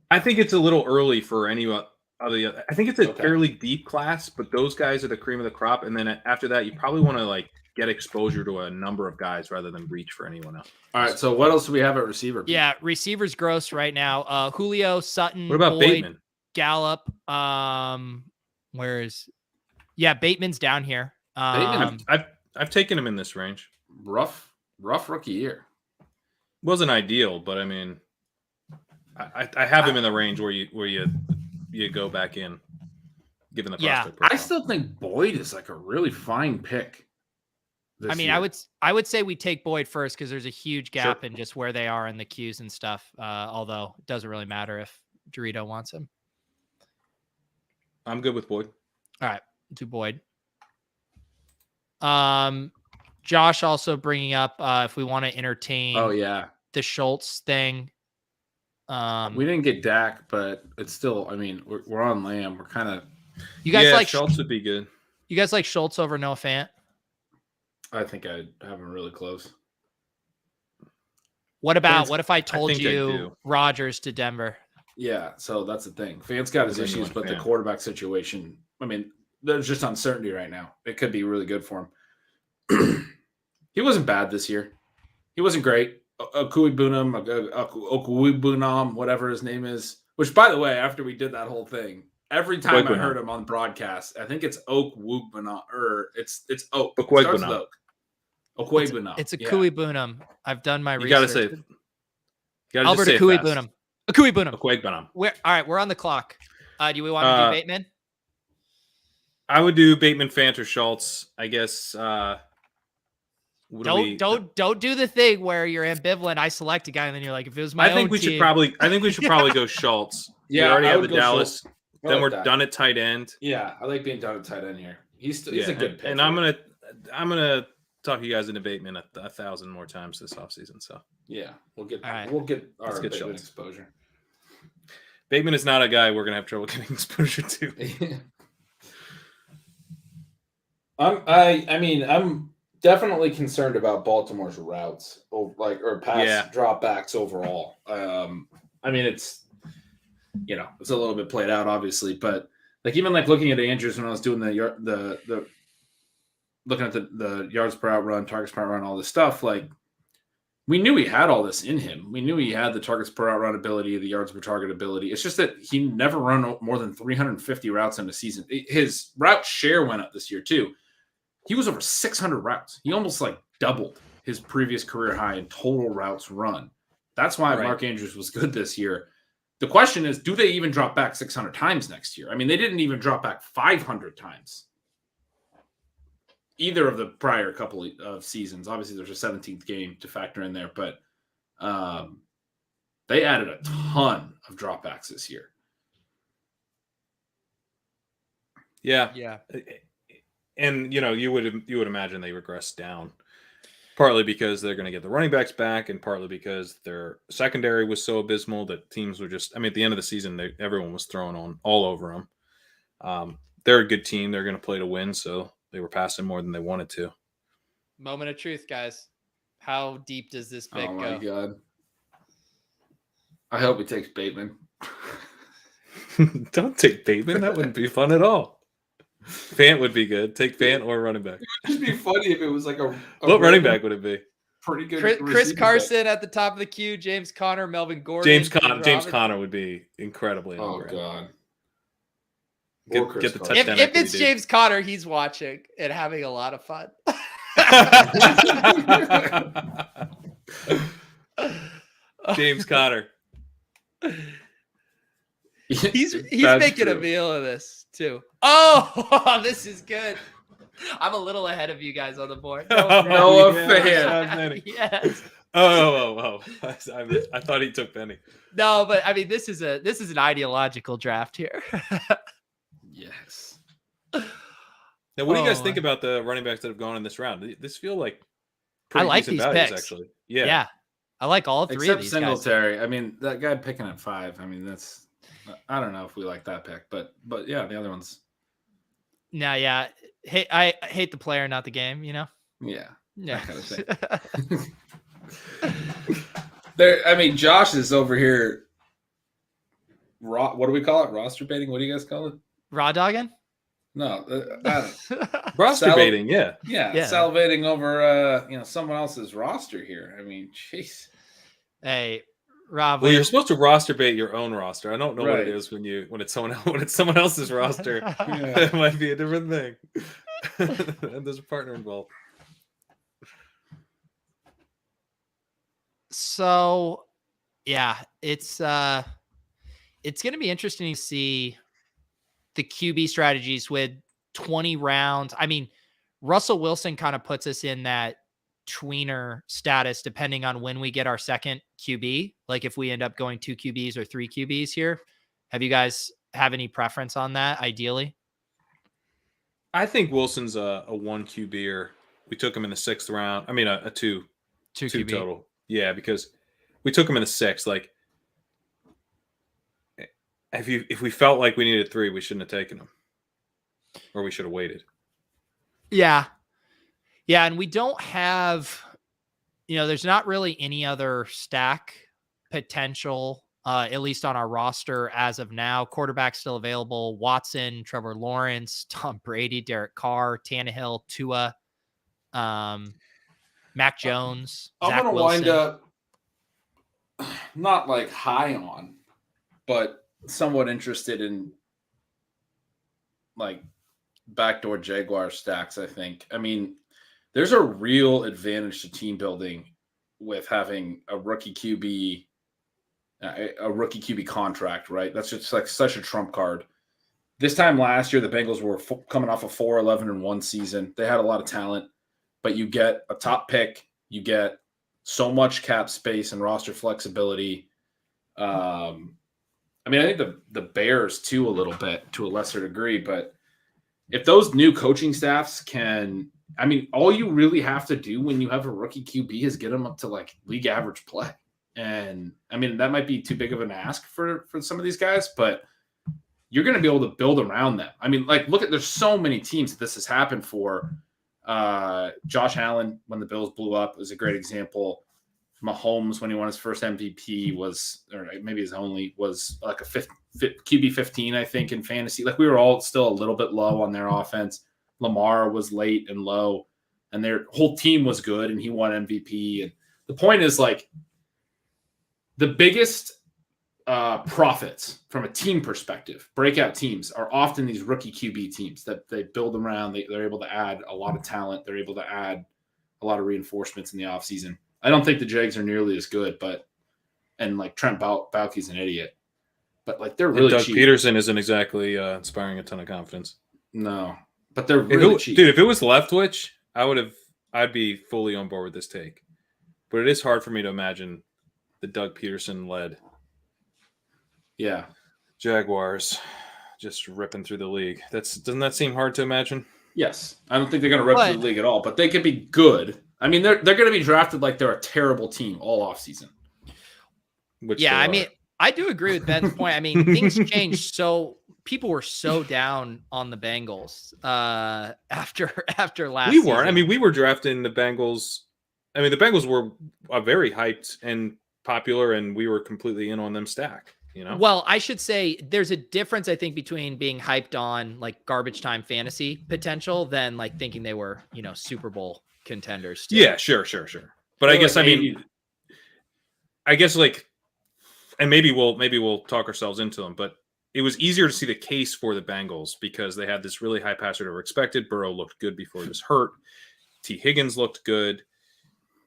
I think it's a little early for any other. I think it's a fairly deep class, but those guys are the cream of the crop. And then after that, you probably want to like get exposure to a number of guys rather than reach for anyone else. All right. So what else do we have at receiver? Yeah, receivers gross right now. Julio, Sutton, What about Boyd, Bateman? Gallup. Bateman's down here. Bateman, I've taken him in this range. Rough rookie year. Wasn't ideal, but I mean, I have him in the range where you go back in, given the prospect profile. I still think Boyd is like a really fine pick. I would say we take Boyd first because there's a huge gap in just where they are in the queues and stuff. Although it doesn't really matter if Dorito wants him. I'm good with Boyd. All right, do Boyd. Josh also bringing up if we want to entertain. Oh yeah, the Schultz thing. We didn't get Dak, but it's still. I mean, we're on Lamb. We're kind of. You guys like Schultz would be good. You guys like Schultz over Noah Fant? I think I'd have him really close. What if I told you Rodgers to Denver? Yeah, so that's the thing. Fant's got his issues, but the quarterback situation. I mean, there's just uncertainty right now. It could be really good for him. He wasn't bad this year. He wasn't great. Okwuegbunam, whatever his name is. Which, by the way, after we did that whole thing, every time I heard him on broadcast, I think it's Okwuegbunam, or it's Oak. Okwuegbunam. Okwuegbunam. It's Okwuegbunam. I've done my research. You gotta Albert Okwuegbunam. Okwuegbunam. All right, we're on the clock. Do we want to do Bateman? I would do Bateman, Fant, or Schultz. I guess. Don't do the thing where you're ambivalent. I select a guy and then you're like, if it was my own team. I think we should probably go Schultz. Yeah, we already have the Dallas. Schultz. Then we're done at tight end. Yeah, I like being done at tight end here. He's a good pick. And I'm gonna talk you guys into Bateman 1,000 more times this offseason. So yeah, we'll get our Bateman exposure. Bateman is not a guy we're gonna have trouble getting exposure to. I'm definitely concerned about Baltimore's routes, or pass dropbacks overall. I mean, it's it's a little bit played out, obviously, but even looking at Andrews when I was doing the looking at the yards per out run, targets per out run, all this stuff, we knew he had all this in him. We knew he had the targets per out run ability, the yards per target ability. It's just that he never run more than 350 routes in a season. His route share went up this year too. He was over 600 routes. He almost doubled his previous career high in total routes run. That's why Mark Andrews was good this year. The question is, do they even drop back 600 times next year? I mean, they didn't even drop back 500 times. Either of the prior couple of seasons. Obviously, there's a 17th game to factor in there, but they added a ton of dropbacks this year. Yeah. And you would imagine they regress down, partly because they're going to get the running backs back, and partly because their secondary was so abysmal that teams were just. I mean, at the end of the season, everyone was throwing on all over them. They're a good team; they're going to play to win, so they were passing more than they wanted to. Moment of truth, guys. How deep does this pick go? Oh my god! I hope he takes Bateman. Don't take Bateman. That wouldn't be fun at all. Fant would be good. Take Fant or running back. It would just be funny if it was a what running back would it be? Pretty good. Chris Carson at the top of the queue. James Conner, Melvin Gordon. James Conner would be incredibly. Oh god. Get the touchdown. If it's James Conner, he's watching and having a lot of fun. James Conner. He's making a meal of this too. Oh, this is good. I'm a little ahead of you guys on the board. Noah Fant. Yes. Oh. I thought he took Penny. No, but I mean, this is an ideological draft here. Yes. Now, what do you guys think about the running backs that have gone in this round? This feel like I like these values, picks. Actually. Yeah. I like all three of these Singletary. guys. I mean, that guy picking at 5. I mean, that's. I don't know if we like that pick, but yeah, the other ones. No, yeah. Hey, I hate the player, not the game. Yeah. Yeah. That kind of thing. I mean, Josh is over here. What do we call it? Roster baiting? What do you guys call it? Raw dogging? No, roster baiting, yeah, salivating over someone else's roster here. I mean, jeez. Hey, Rob. Well, you're supposed to roster bait your own roster. I don't know what it is when it's someone else's roster. It might be a different thing. And there's a partner involved. So, yeah, it's going to be interesting to see the QB strategies with 20 rounds. I mean, Russell Wilson kind of puts us in that tweener status depending on when we get our second QB. Like if we end up going 2 QBs or 3 QBs here. Have you guys have any preference on that ideally? I think Wilson's a 1 QB-er. We took him in the 6th round. I mean, a 2 QB total. Yeah, because we took him in the 6th. Like, if we felt like we needed 3, we shouldn't have taken him, or we should have waited. Yeah, and we don't have, there's not really any other stack potential, at least on our roster as of now. Quarterback still available: Watson, Trevor Lawrence, Tom Brady, Derek Carr, Tannehill, Tua, Mac Jones. I'm Zach gonna Wilson. wind up not like high on, but somewhat interested in like backdoor Jaguar stacks. I think. I mean, there's a real advantage to team building with having a rookie QB contract, right? That's just like such a trump card. This time last year, the Bengals were coming off a 4-11-1 season. They had a lot of talent, but you get a top pick, you get so much cap space and roster flexibility. I mean, I think the Bears too, a little bit to a lesser degree, but if those new coaching staffs can, I mean, all you really have to do when you have a rookie QB is get them up to like league average play. And I mean, that might be too big of an ask for some of these guys, but you're going to be able to build around them. I mean, like, there's so many teams that this has happened for. Josh Allen, when the Bills blew up, was a great example. Mahomes, when he won his first MVP, or maybe his only, was like a QB 15, I think, in fantasy. Like, we were all still a little bit low on their offense. Lamar was late and low, and their whole team was good, and he won MVP. And the point is, like, the biggest profits from a team perspective, breakout teams, are often these rookie QB teams that they build around. They're able to add a lot of talent. They're able to add a lot of reinforcements in the offseason. I don't think the Jags are nearly as good, and like Trent Baalke's an idiot, but like they're really Doug cheap. Peterson isn't exactly inspiring a ton of confidence. No, but they're really cheap. Dude, if it was Leftwich, I'd be fully on board with this take. But it is hard for me to imagine the Doug Peterson led Jaguars just ripping through the league. Doesn't that seem hard to imagine? Yes. I don't think they're going to rip through the league at all, but they could be good. I mean, they're going to be drafted like they're a terrible team all offseason. I mean, I do agree with Ben's point. I mean, things changed. So people were so down on the Bengals after last We weren't. season. I mean, we were drafting the Bengals. I mean, the Bengals were very hyped and popular, and we were completely in on them stack. Well, I should say there's a difference, I think, between being hyped on like garbage time fantasy potential than like thinking they were, Super Bowl contenders still. Yeah, sure. But I guess, I guess like, and maybe we'll talk ourselves into them, but it was easier to see the case for the Bengals because they had this really high passer that were expected. Burrow looked good before he was hurt. T. Higgins looked good.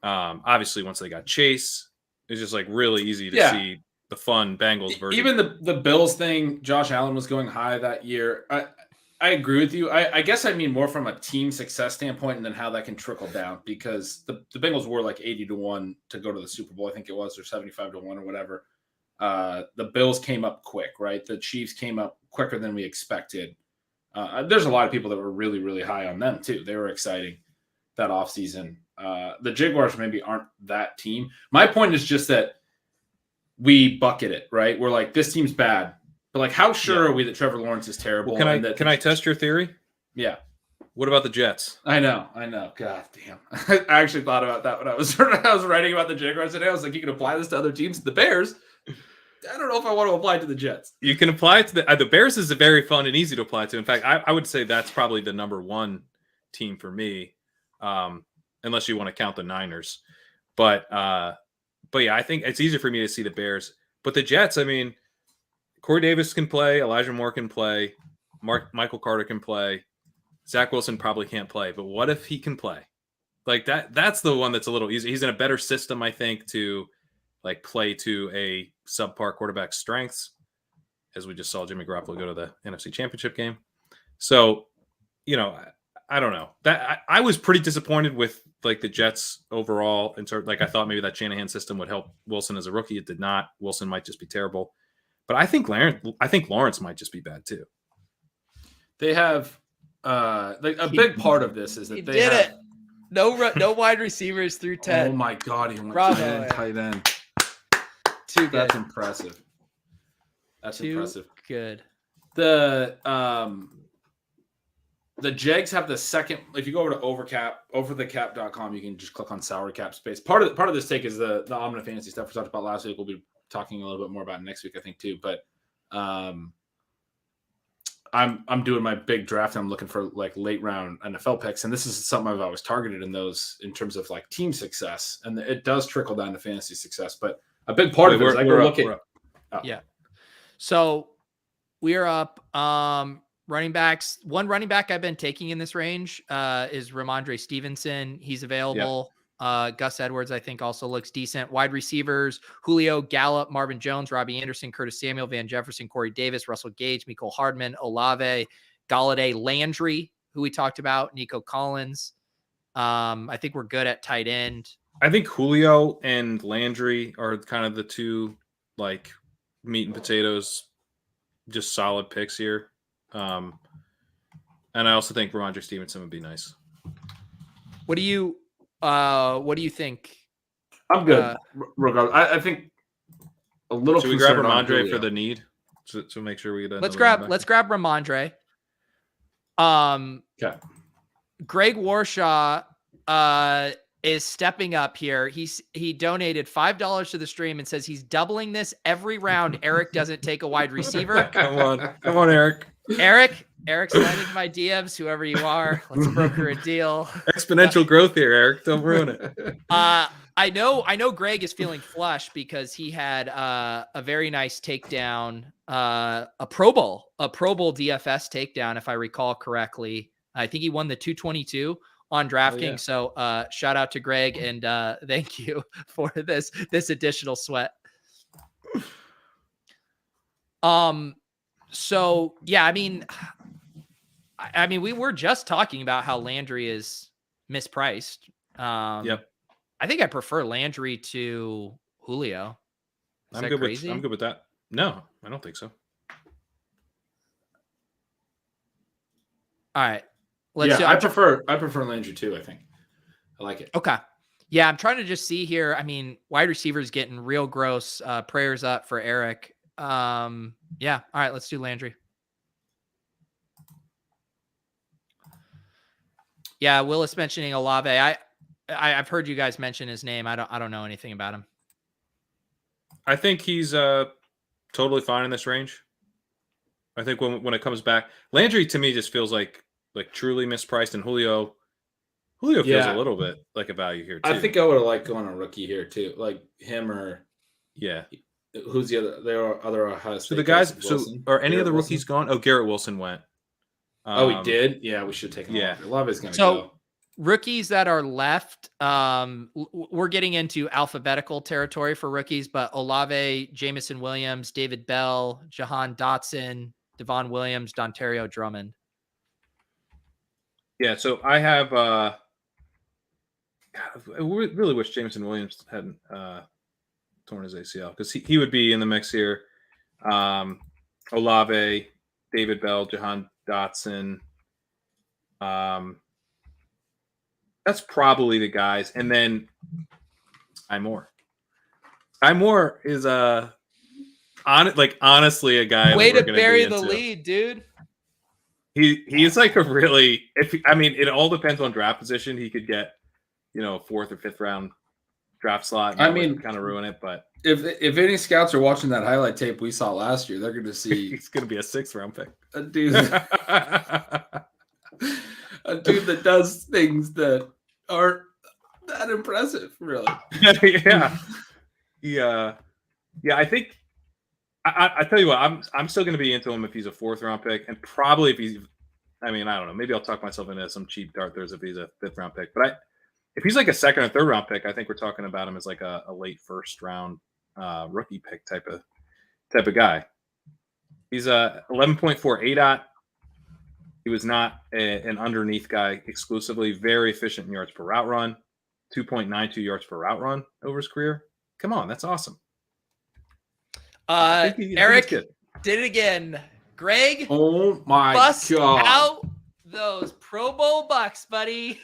Obviously, once they got Chase, it's just like really easy to see the fun Bengals version. Even the Bills thing, Josh Allen was going high that year. I agree with you. I guess I mean more from a team success standpoint and then how that can trickle down because the Bengals were like 80-1 to go to the Super Bowl. I think it was, or 75-1 or whatever. The Bills came up quick, right? The Chiefs came up quicker than we expected. There's a lot of people that were really, really high on them too. They were exciting that offseason. The Jaguars maybe aren't that team. My point is just that we bucket it, right? We're like, this team's bad. But like, how sure are we that Trevor Lawrence is terrible? Well, can I test your theory? Yeah. What about the Jets? I know. God damn. I actually thought about that when I was writing about the Jaguars today. I was like, you can apply this to other teams. The Bears. I don't know if I want to apply it to the Jets. You can apply it to the Bears is very fun and easy to apply to. In fact, I would say that's probably the number one team for me, unless you want to count the Niners. But yeah, I think it's easier for me to see the Bears. But the Jets, I mean, Corey Davis can play, Elijah Moore can play, Michael Carter can play, Zach Wilson probably can't play. But what if he can play? Like that's the one that's a little easy. He's in a better system, I think, to like play to a subpar quarterback's strengths, as we just saw Jimmy Garoppolo go to the NFC Championship game. So, I don't know. That I was pretty disappointed with like the Jets overall, and sort of like I thought maybe that Shanahan system would help Wilson as a rookie. It did not. Wilson might just be terrible, but I think Lawrence might just be bad too. They have a big part of this is that they did have, it. No wide receivers through 10. Oh my God, he went Bravo. tight end. Too good. That's impressive. That's Too impressive. good. The Jags have the second. If you go over to overthecap.com, you can just click on salary cap space. Part of this take is the Omni Fantasy stuff we talked about last week. We'll be talking a little bit more about next week, I think, too. But I'm doing my big draft and I'm looking for like late round NFL picks, and this is something I've always targeted in those in terms of like team success, and it does trickle down to fantasy success. But a big part of it is I go look at. Oh. Yeah. So we are up. Running backs. One running back I've been taking in this range is Ramondre Stevenson. He's available. Gus Edwards, I think, also looks decent. Wide receivers: Julio, Gallup, Marvin Jones, Robbie Anderson, Curtis Samuel, Van Jefferson, Corey Davis, Russell Gage, Mecole Hardman, Olave, Galladay, Landry, who we talked about, Nico Collins. I think we're good at tight end. I think Julio and Landry are kind of the two like meat and potatoes, just solid picks here. And I also think Ramondre Stevenson would be nice. What do you think? I'm good. Regardless, I think a little. Should we grab Ramondre for the need? To make sure we get. Let's grab Ramondre. Okay. Greg Warshaw is stepping up here. He donated $5 to the stream and says he's doubling this every round. Eric doesn't take a wide receiver. Come on, Eric. Eric's sliding my DMs, whoever you are. Let's broker a deal. Exponential growth here, Eric. Don't ruin it. I know Greg is feeling flush because he had a very nice takedown, a Pro Bowl DFS takedown, if I recall correctly. I think he won the 222 on DraftKings. Oh, yeah. So shout out to Greg and thank you for this additional sweat. So yeah, I mean, we were just talking about how Landry is mispriced. Yep. I think I prefer Landry to Julio. Is that crazy? I'm good with that. No, I don't think so. All right. I prefer Landry too, I think. I like it. Okay. Yeah, I'm trying to just see here. I mean, wide receivers getting real gross. Prayers up for Eric. Yeah. All right, let's do Landry. Yeah, Willis mentioning Olave. I've heard you guys mention his name. I don't know anything about him. I think he's totally fine in this range. I think when it comes back, Landry to me just feels like truly mispriced, and Julio feels a little bit like a value here too. I think I would have liked going a rookie here too, like him or who's the other? There are other high. So the guys. Wilson, are any of the rookies gone? Oh, Garrett Wilson went. He did. Yeah, we should take him. Yeah, Olave's going to go. Rookies that are left, we're getting into alphabetical territory for rookies, but Olave, Jamison Williams, David Bell, Jahan Dotson, Devon Williams, Dontario Drummond. Yeah, so I have I really wish Jamison Williams hadn't torn his ACL because he would be in the mix here. Olave, David Bell, Jahan Dotson. That's probably the guys. And then Sky Moore. Sky Moore is honestly a guy. Way to bury the lead, dude. He's like a really it all depends on draft position. He could get, 4th or 5th round draft slot. And I mean, kind of ruin it, but if any scouts are watching that highlight tape we saw last year, they're going to see he's going to be a 6th round pick. a dude, that does things that aren't that impressive, really. Yeah. Yeah. I think I tell you what, I'm still going to be into him if he's a 4th round pick, and probably if he's, I mean, I don't know, maybe I'll talk myself into some cheap darters if he's a 5th round pick, but if he's like a 2nd or 3rd round pick, I think we're talking about him as like a late 1st round rookie pick type of guy. He's a 11.4 ADOT. He was not an underneath guy exclusively. Very efficient in yards per route run. 2.92 yards per route run over his career. Come on, that's awesome. Eric did it again. Greg, oh my bust god! Out those Pro Bowl bucks, buddy.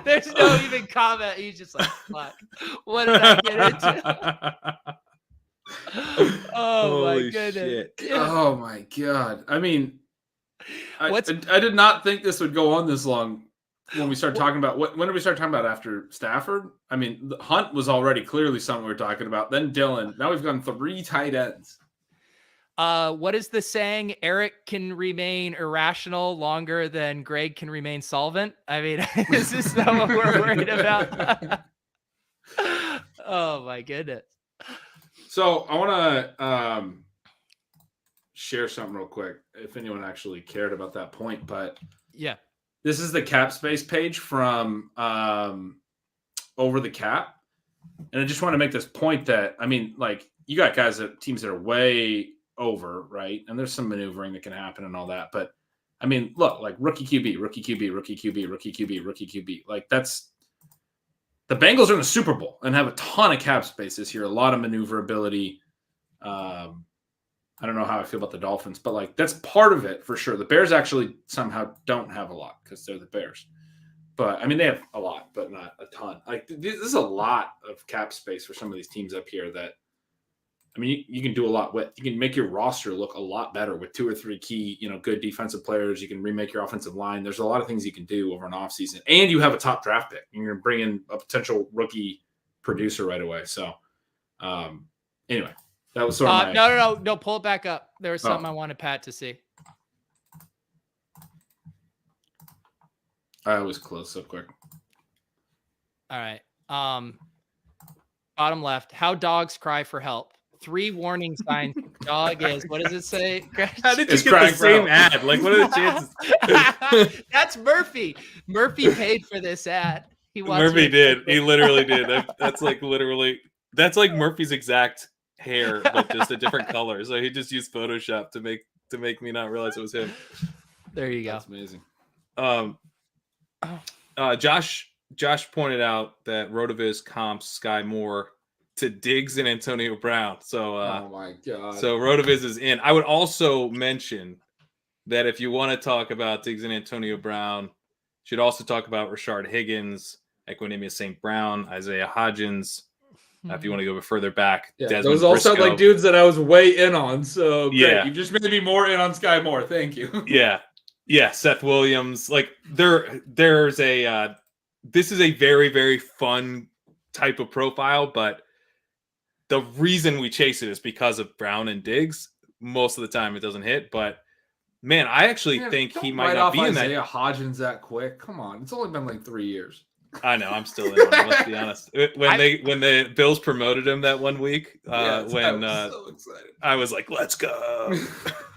There's no even comment. He's just like, fuck. What did I get into? Oh my goodness. Shit. Oh my god. I mean, I did not think this would go on this long when we started talking about when did we start talking about after Stafford? I mean, Hunt was already clearly something we were talking about. Then Dylan. Now we've gone 3 tight ends. What is the saying? Eric can remain irrational longer than Greg can remain solvent. I mean, is this not what we're worried about? Oh my goodness. So I want to share something real quick, if anyone actually cared about that point. But yeah, this is the cap space page from Over the Cap, and I just want to make this point that, I mean, like, you got guys that teams that are way over, right? And there's some maneuvering that can happen and all that. But I mean, look, like rookie QB, rookie QB, rookie QB, rookie QB, rookie QB. Like, that's the Bengals are in the Super Bowl and have a ton of cap space this year, a lot of maneuverability. I don't know how I feel about the Dolphins, but like that's part of it for sure. The Bears actually somehow don't have a lot because they're the Bears. But I mean, they have a lot, but not a ton. Like, this is a lot of cap space for some of these teams up here that, I mean, you can do a lot with. You can make your roster look a lot better with 2 or 3 key, good defensive players. You can remake your offensive line. There's a lot of things you can do over an offseason. And you have a top draft pick. You're going to bring in a potential rookie producer right away. So, anyway, that was sort of my... No, pull it back up. There was something I wanted Pat to see. I was close so quick. All right. Bottom left. How dogs cry for help. 3 warning signs. Dog is. What does it say? How did you get the same ad? Like, what are the chances? That's Murphy. Murphy paid for this ad. Murphy did. He literally did. That's like that's like Murphy's exact hair, but just a different color. So he just used Photoshop to make me not realize it was him. There you go. That's amazing. Josh pointed out that Rotoviz comps Sky Moore to Diggs and Antonio Brown. So, oh my god! So Rotoviz is in. I would also mention that if you want to talk about Diggs and Antonio Brown, you should also talk about Rashard Higgins, Equinemius St. Brown, Isaiah Hodgins. If you want to go further back, Desmond those all sound like dudes that I was way in on. So great. Yeah, you just made me more in on Sky Moore. Thank you. Yeah. Seth Williams. Like there's a. This is a very, very fun type of profile, but the reason we chase it is because of Brown and Diggs. Most of the time it doesn't hit, but man, I actually think he might not be in that. Isaiah Hodgins that quick. Come on. It's only been like 3 years. I know. I'm still in on him, let's be honest. When the Bills promoted him that one week, I was so excited. I was like, let's go.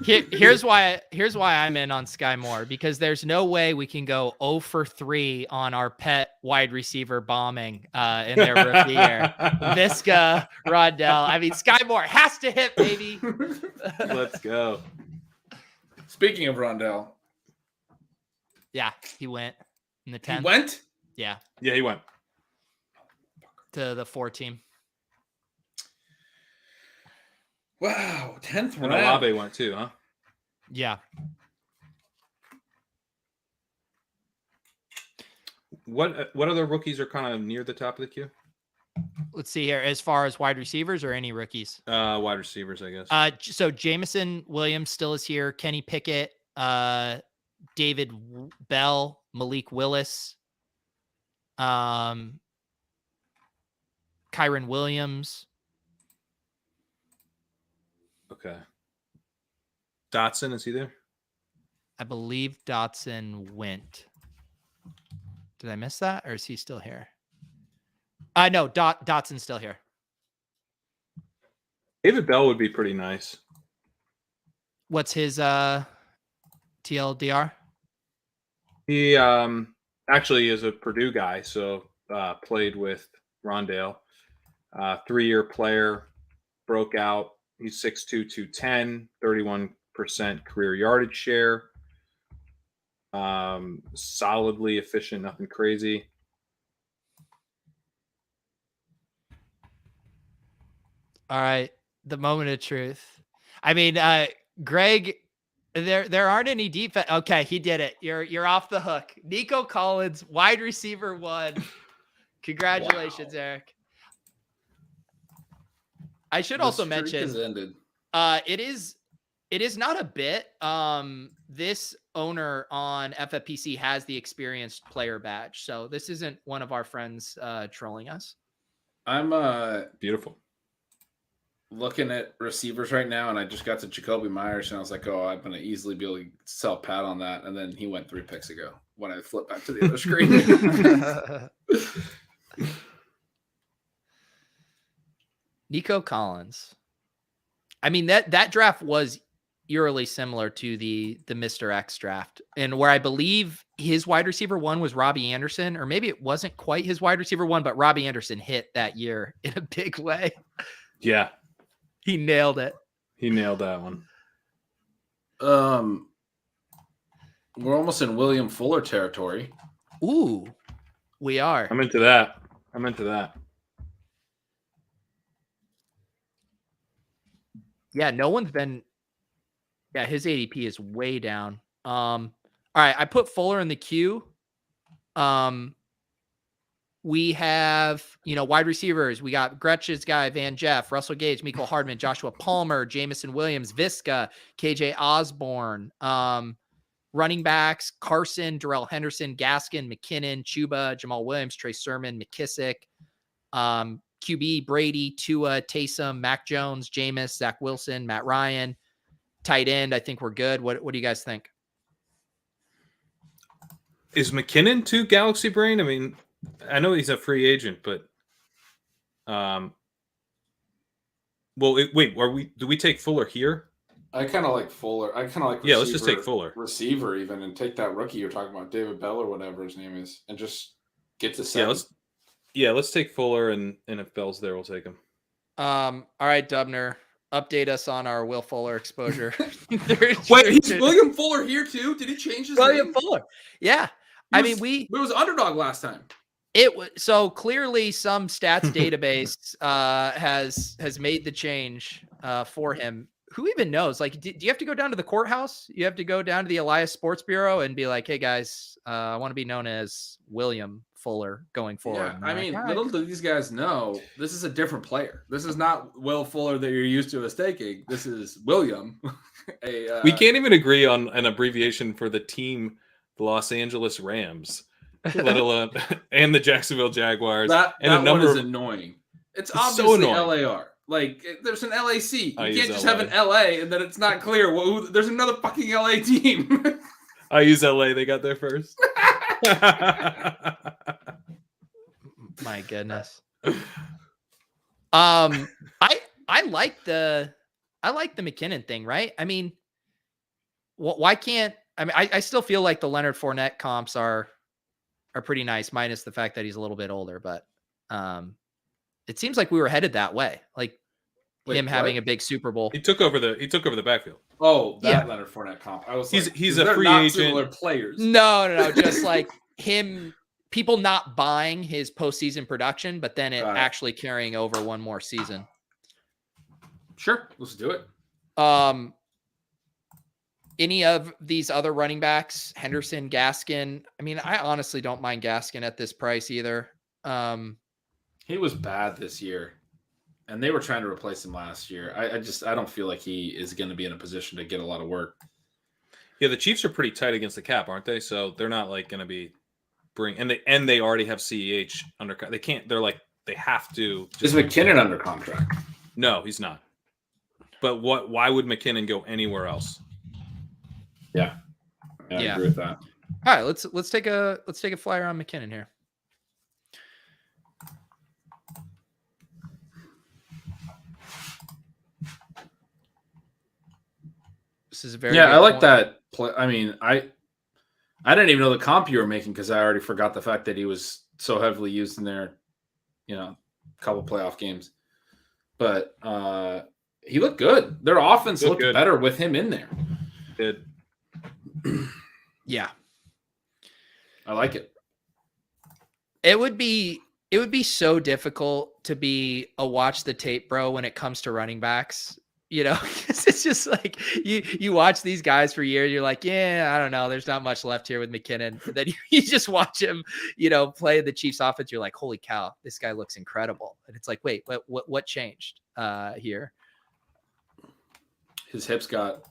Here's why I'm in on Sky Moore, because there's no way we can go 0 for 3 on our pet wide receiver bombing in their rookie year. Miska, Rondell. I mean, Sky Moore has to hit, baby. Let's go. Speaking of Rondell. Yeah, he went in the 10th. He went? Yeah, he went to the 4 team. Wow, 10th round. And Olave went too, huh? Yeah. What other rookies are kind of near the top of the queue? Let's see here. As far as wide receivers or any rookies? Wide receivers, I guess. So Jameson Williams still is here. Kenny Pickett, David Bell, Malik Willis, Kyron Williams. Okay. Dotson, is he there? I believe Dotson went. Did I miss that, or is he still here? No, Dotson's still here. David Bell would be pretty nice. What's his TLDR? He actually is a Purdue guy, so played with Rondale. 3-year player, broke out. He's 6'2", 210, 31% career yardage share. Solidly efficient, nothing crazy. All right, the moment of truth. I mean, Greg, there aren't any defense. Okay, he did it. You're off the hook. Nico Collins, wide receiver 1. Congratulations, Eric. I should also mention it is not a bit. This owner on FFPC has the experienced player badge, so this isn't one of our friends trolling us. I'm beautiful. Looking at receivers right now, and I just got to Jacoby Myers, and I was like, "Oh, I'm going to easily be able to sell Pat on that." And then he went 3 picks ago when I flipped back to the other screen. Nico Collins. I mean, that draft was eerily similar to the Mr. X draft, and where I believe his wide receiver 1 was Robbie Anderson, or maybe it wasn't quite his wide receiver 1, but Robbie Anderson hit that year in a big way. Yeah. He nailed it. He nailed that one. We're almost in William Fuller territory. Ooh, we are. I'm into that. Yeah, no one's been. Yeah, his ADP is way down. All right, I put Fuller in the queue. We have, wide receivers. We got Gretch's guy, Van Jeff, Russell Gage, Mecole Hardman, Joshua Palmer, Jamison Williams, Visca, KJ Osborne. Running backs, Carson, Darrell Henderson, Gaskin, McKinnon, Chuba, Jamal Williams, Trey Sermon, McKissick. QB, Brady, Tua, Taysom, Mac Jones, Jameis, Zach Wilson, Matt Ryan. Tight end, I think we're good. What do you guys think? Is McKinnon too Galaxy Brain? I mean, I know he's a free agent, but wait, do we take Fuller here? I kind of like Fuller. I kind of like let's just take Fuller. Receiver even, and take that rookie you're talking about, David Bell or whatever his name is, and just get to 7. Let's take Fuller, and if Bell's there, we'll take him. All right, Dubner, update us on our Will Fuller exposure. Wait, is William Fuller here too? Did he change his William name? Fuller. Yeah. It was underdog last time. It was so clearly some stats database has made the change for him. Who even knows? Like, do you have to go down to the courthouse? You have to go down to the Elias Sports Bureau and be like, "Hey guys, I want to be known as William Fuller going forward." Yeah, I mean, little do these guys know, this is a different player. This is not Will Fuller that you're used to as taking. This is William. We can't even agree on an abbreviation for the team, the Los Angeles Rams, let alone and the Jacksonville Jaguars. That a number one is annoying. It's obviously so LAR. Like, there's an LAC. You can't just have an LA and then it's not clear. There's another fucking LA team. I use LA. They got there first. My goodness. I like the McKinnon thing, right? I mean, why can't I still feel like the Leonard Fournette comps are pretty nice, minus the fact that he's a little bit older, but it seems like we were headed that way. Like having a big Super Bowl. He took over the backfield. Oh, that Leonard Fournette comp. I was he's a free agent. Similar players. No, just like him, people not buying his postseason production, but then it actually carrying over one more season. Sure, let's do it. Any of these other running backs, Henderson, Gaskin. I mean, I honestly don't mind Gaskin at this price either. He was bad this year, and they were trying to replace him last year. I don't feel like he is going to be in a position to get a lot of work. Yeah, the Chiefs are pretty tight against the cap, aren't they? So they're not like going to be and they already have CEH under. They can't. They're like they have to. Is McKinnon under contract? No, he's not. But why would McKinnon go anywhere else? Yeah, I agree with that. All right, let's take a flyer on McKinnon here. This is a very I like point. that play. I mean, I didn't even know the comp you were making because I already forgot the fact that he was so heavily used in their, couple playoff games. But he looked good. Their offense looked better with him in there. Good. Yeah, I like it. It would be so difficult to be a watch the tape bro when it comes to running backs. Because it's just like you watch these guys for years. You're like, yeah, I don't know. There's not much left here with McKinnon. And then you just watch him, play the Chiefs offense. You're like, holy cow, this guy looks incredible. And it's like, wait, what changed here? His hips got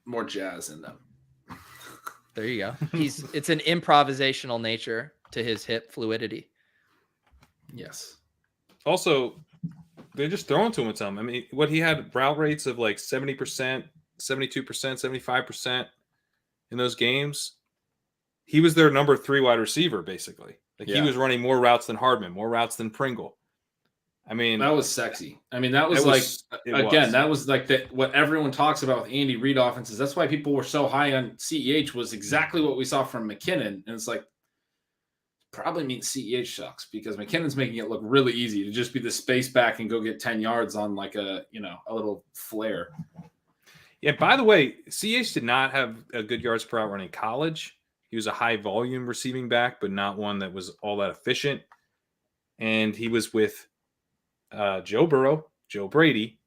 more jazz in them. There you go. It's an improvisational nature to his hip fluidity. Yes. Also, they're just throwing to him with some. I mean, what he had route rates of like 70%, 72%, 75% in those games. He was their number 3 wide receiver, basically. He was running more routes than Hardman, more routes than Pringle. I mean, that was sexy. I mean, that was what everyone talks about with Andy Reid offenses. That's why people were so high on CEH was exactly what we saw from McKinnon. And it's like, probably means CEH sucks because McKinnon's making it look really easy to just be the space back and go get 10 yards on like a little flare. Yeah, by the way, CEH did not have a good yards per out run in college. He was a high volume receiving back, but not one that was all that efficient. And he was with Joe Burrow, Joe Brady,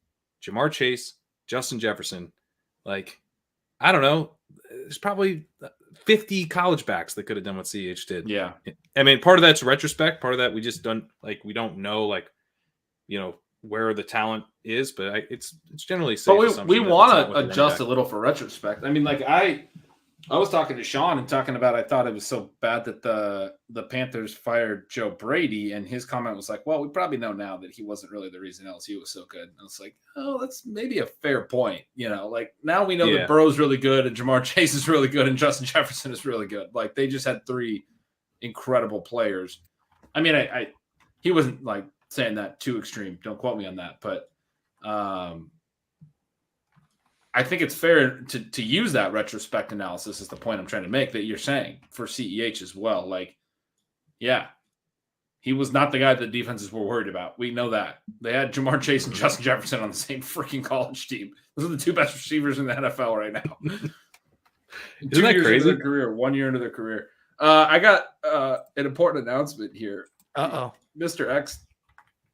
Jamar Chase, Justin Jefferson. Like, I don't know. There's probably 50 college backs that could have done what CEH did. Yeah. I mean, part of that's retrospect. Part of that we just don't we don't know where the talent is, but it's generally safe. But we want to adjust a little for retrospect. I mean, I was talking to Sean and talking about I thought it was so bad that the Panthers fired Joe Brady, and his comment was like, well, we probably know now that he wasn't really the reason LSU was so good. And I was like, oh, that's maybe a fair point. Now we know that Burrow's really good and Jamar Chase is really good and Justin Jefferson is really good. Like, they just had 3 incredible players. I mean, he wasn't like saying that too extreme. Don't quote me on that, but I think it's fair to use that retrospect analysis is the point I'm trying to make that you're saying for CEH as well. Like, yeah, he was not the guy that defenses were worried about. We know that. They had Jamar Chase and Justin Jefferson on the same freaking college team. Those are the 2 best receivers in the NFL right now. Isn't that crazy? Into their career, 1 year into their career. I got an important announcement here. Uh-oh. Mr. X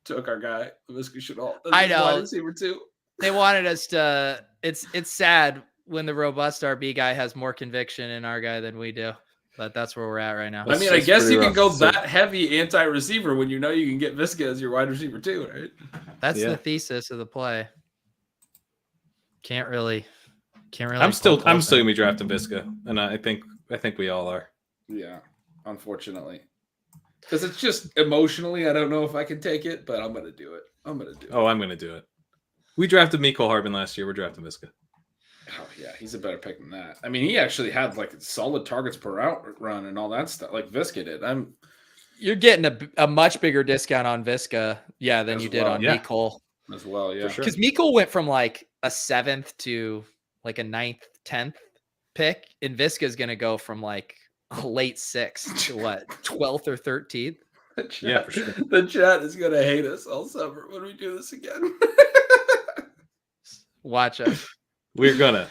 took our guy, Laviska Shenault. I know. Wide receiver too. They wanted us to. It's sad when the robust RB guy has more conviction in our guy than we do, but that's where we're at right now. I mean, I guess you can go that heavy anti-receiver when you know you can get Viska as your wide receiver too, right? That's the thesis of the play. Can't really. I'm still gonna be drafting Viska, and I think we all are. Yeah, unfortunately, because it's just emotionally, I don't know if I can take it, but I'm gonna do it. I'm gonna do it. We drafted Mecole Hardman last year. We're drafting Viska. Oh yeah, he's a better pick than that. I mean, he actually had like solid targets per out run and all that stuff, like Viska did. You're getting a much bigger discount on Viska, than you did on Mecole as well. Yeah, because Mecole went from like a 7th to like a 9th, 10th pick, and Viska is going to go from like a late 6th to what 12th or 13th. Yeah, for sure. The chat is going to hate us all summer when we do this again. Watch us. We're gonna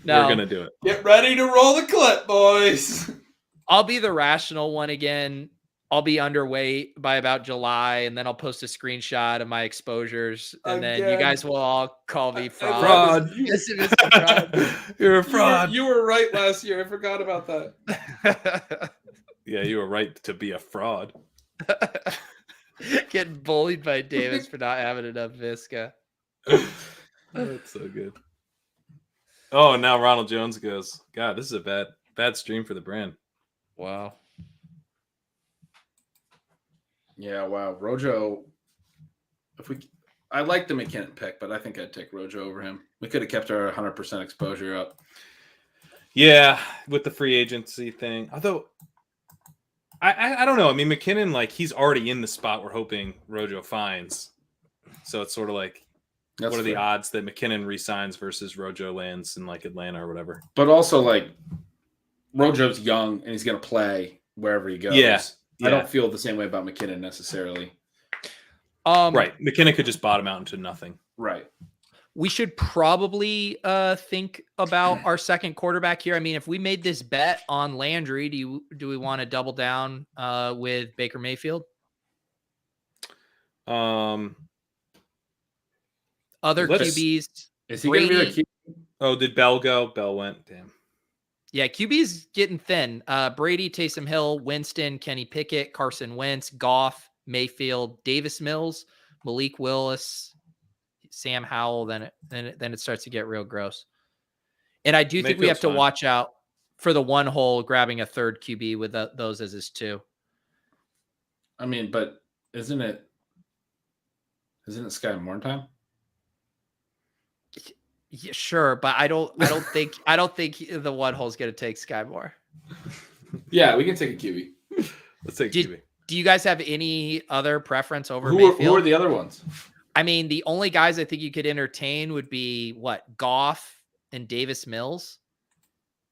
do it. Get ready to roll the clip, boys. I'll be the rational one again. I'll be underweight by about July, and then I'll post a screenshot of my exposures, and then you guys will all call me fraud. You're a fraud. You were right last year. I forgot about that. Yeah, you were right to be a fraud. Getting bullied by Davis for not having enough Viska. That's so good. Oh, now Ronald Jones goes. God, this is a bad stream for the brand. Wow. Yeah, wow. Rojo. I like the McKinnon pick, but I think I'd take Rojo over him. We could have kept our 100% exposure up. Yeah, with the free agency thing. Although, I don't know. I mean, McKinnon, like, he's already in the spot we're hoping Rojo finds. So it's sort of like, what are the odds that McKinnon resigns versus Rojo lands in, like, Atlanta or whatever? But also, like, Rojo's young, and he's going to play wherever he goes. Yeah. I don't feel the same way about McKinnon necessarily. Right. McKinnon could just bottom out into nothing. Right. We should probably think about our second quarterback here. I mean, if we made this bet on Landry, do we want to double down with Baker Mayfield? Other QBs. Is he going to be the QB? Oh, did Bell go? Bell went. Damn. Yeah, QB's getting thin. Brady, Taysom Hill, Winston, Kenny Pickett, Carson Wentz, Goff, Mayfield, Davis Mills, Malik Willis, Sam Howell. Then it starts to get real gross. And I do think we have to watch out for the one hole grabbing a third QB with those as his two. I mean, but isn't it Sky Moore time? Yeah, sure, but I don't think the one hole is going to take Sky Moore. Yeah, we can take a QB. Let's take a QB. Do you guys have any other preference over Mayfield? Mayfield? Who are the other ones? I mean, the only guys I think you could entertain would be Goff and Davis Mills.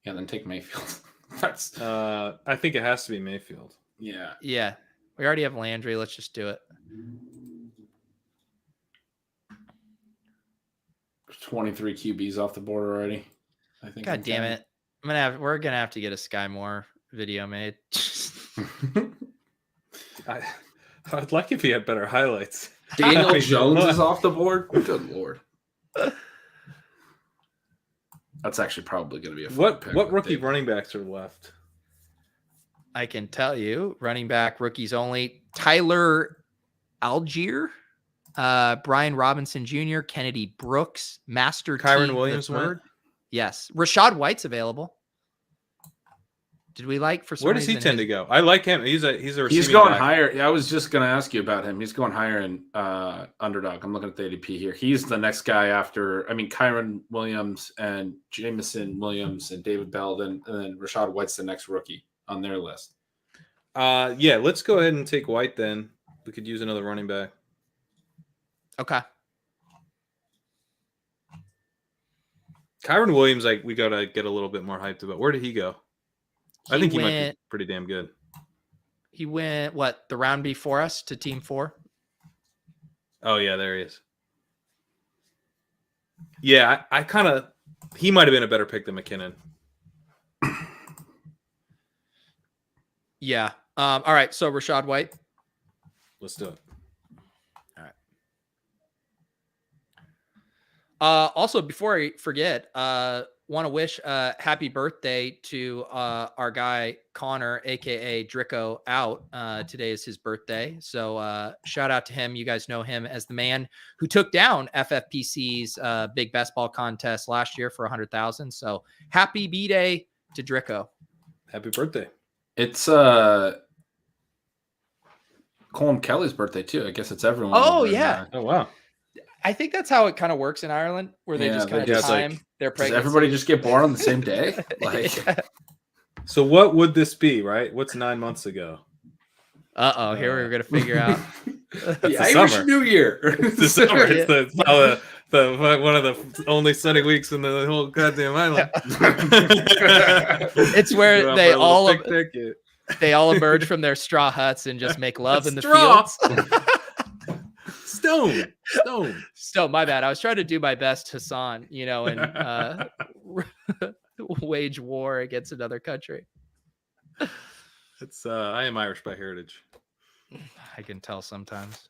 Yeah, then take Mayfield. That's. I think it has to be Mayfield. Yeah. Yeah. We already have Landry. Let's just do it. 23 QBs off the board already. I think. God damn it! We're gonna have to get a Sky Moore video made. I'd like if he had better highlights. Daniel Jones is off the board. Good Lord. That's actually probably going to be a fun pick. What rookie running backs are left? I can tell you, running back rookies only: Tyler Algier, Brian Robinson Jr., Kennedy Brooks, Master Kyron Teague Williams. Yes, Rashad White's available. Did we like for some where does he tend to go? I like him. He's a he's going back. Higher. Yeah, I was just going to ask you about him. He's going higher in underdog. I'm looking at the ADP here. He's the next guy after. I mean, Kyron Williams and Jameson Williams and David Bell. And then Rashad White's the next rookie on their list. Yeah, let's go ahead and take White then. We could use another running back. Okay. Kyron Williams, we got to get a little bit more hyped about. Where did he go? I think he might be pretty damn good. He went, the round before us to Team 4? Oh, yeah, there he is. Yeah, he might have been a better pick than McKinnon. Yeah. All right, so Rashad White. Let's do it. All right. Also, before I forget, want to wish happy birthday to our guy Connor, aka Drico, out. Today is his birthday, so shout out to him. You guys know him as the man who took down FFPC's big best ball contest last year for 100,000. So happy B-Day to Drico. Happy birthday! It's Colin Kelly's birthday too. I guess it's everyone. Oh yeah! Oh wow! I think that's how it kind of works in Ireland, where they just kind of time their pregnancy. Does everybody just get born on the same day? Yeah. So what would this be, right? What's 9 months ago? Here we're going to figure out. The Irish summer. New Year. It's the summer. It's one of the only sunny weeks in the whole goddamn island. It's where they all emerge from their straw huts and just make love in the fields. Stone. My bad. I was trying to do my best, Hassan, and wage war against another country. It's I am Irish by heritage. I can tell sometimes.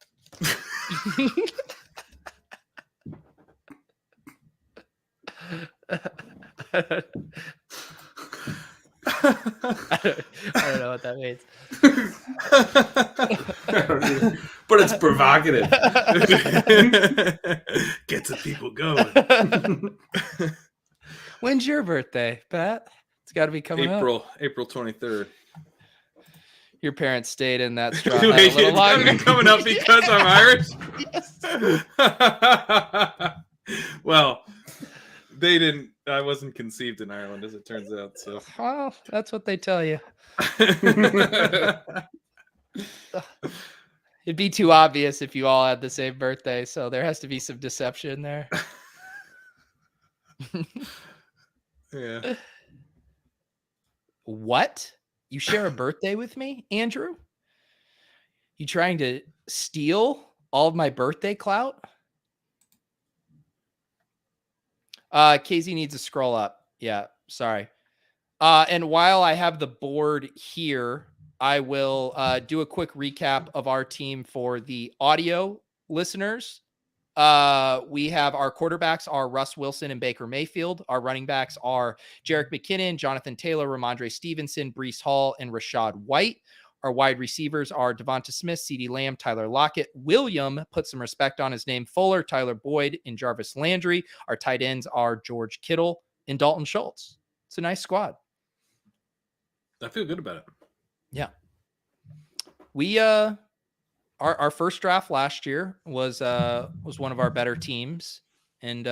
I don't know what that means. But it's provocative. Gets the people going. When's your birthday, Pat? It's got to be coming up. April 23rd. Your parents stayed in that straw Wait, a little it's gotta longer. be coming up because I'm Irish. Well, they didn't. I wasn't conceived in Ireland, as it turns out. So, Well, that's what they tell you. It'd be too obvious if you all had the same birthday, so there has to be some deception there. yeah. What? You share a birthday with me, Andrew? You trying to steal all of my birthday clout? KZ needs to scroll up. Yeah, sorry. And while I have the board here, I will do a quick recap of our team for the audio listeners. We have our quarterbacks are Russ Wilson and Baker Mayfield. Our running backs are Jerick McKinnon, Jonathan Taylor, Ramondre Stevenson, Breece Hall, and Rashad White. Our wide receivers are Devonta Smith, CeeDee Lamb, Tyler Lockett, William, put some respect on his name, Fuller, Tyler Boyd, and Jarvis Landry. Our tight ends are George Kittle and Dalton Schultz. It's a nice squad. I feel good about it. Yeah. We our first draft last year was one of our better teams, and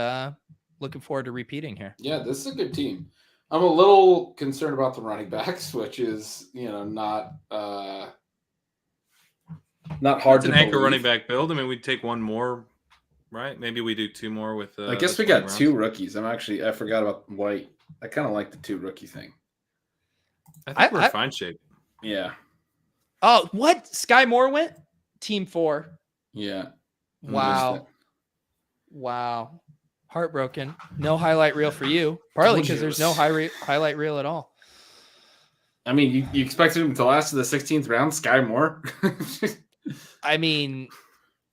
looking forward to repeating here. Yeah, this is a good team. I'm a little concerned about the running backs, which is, not hard It's to an anchor believe. running back build. I mean, we'd take one more, right? Maybe we do two more with. I guess we got two rookies. I forgot about White. I kind of like the two rookie thing. I think we're in fine shape. Yeah. Oh, what? Sky Moore went? Team 4. Yeah. Wow. Wow. Heartbroken. No highlight reel for you. Partly because there's no highlight reel at all. I mean, you expected him to last to the 16th round, Sky Moore? I mean,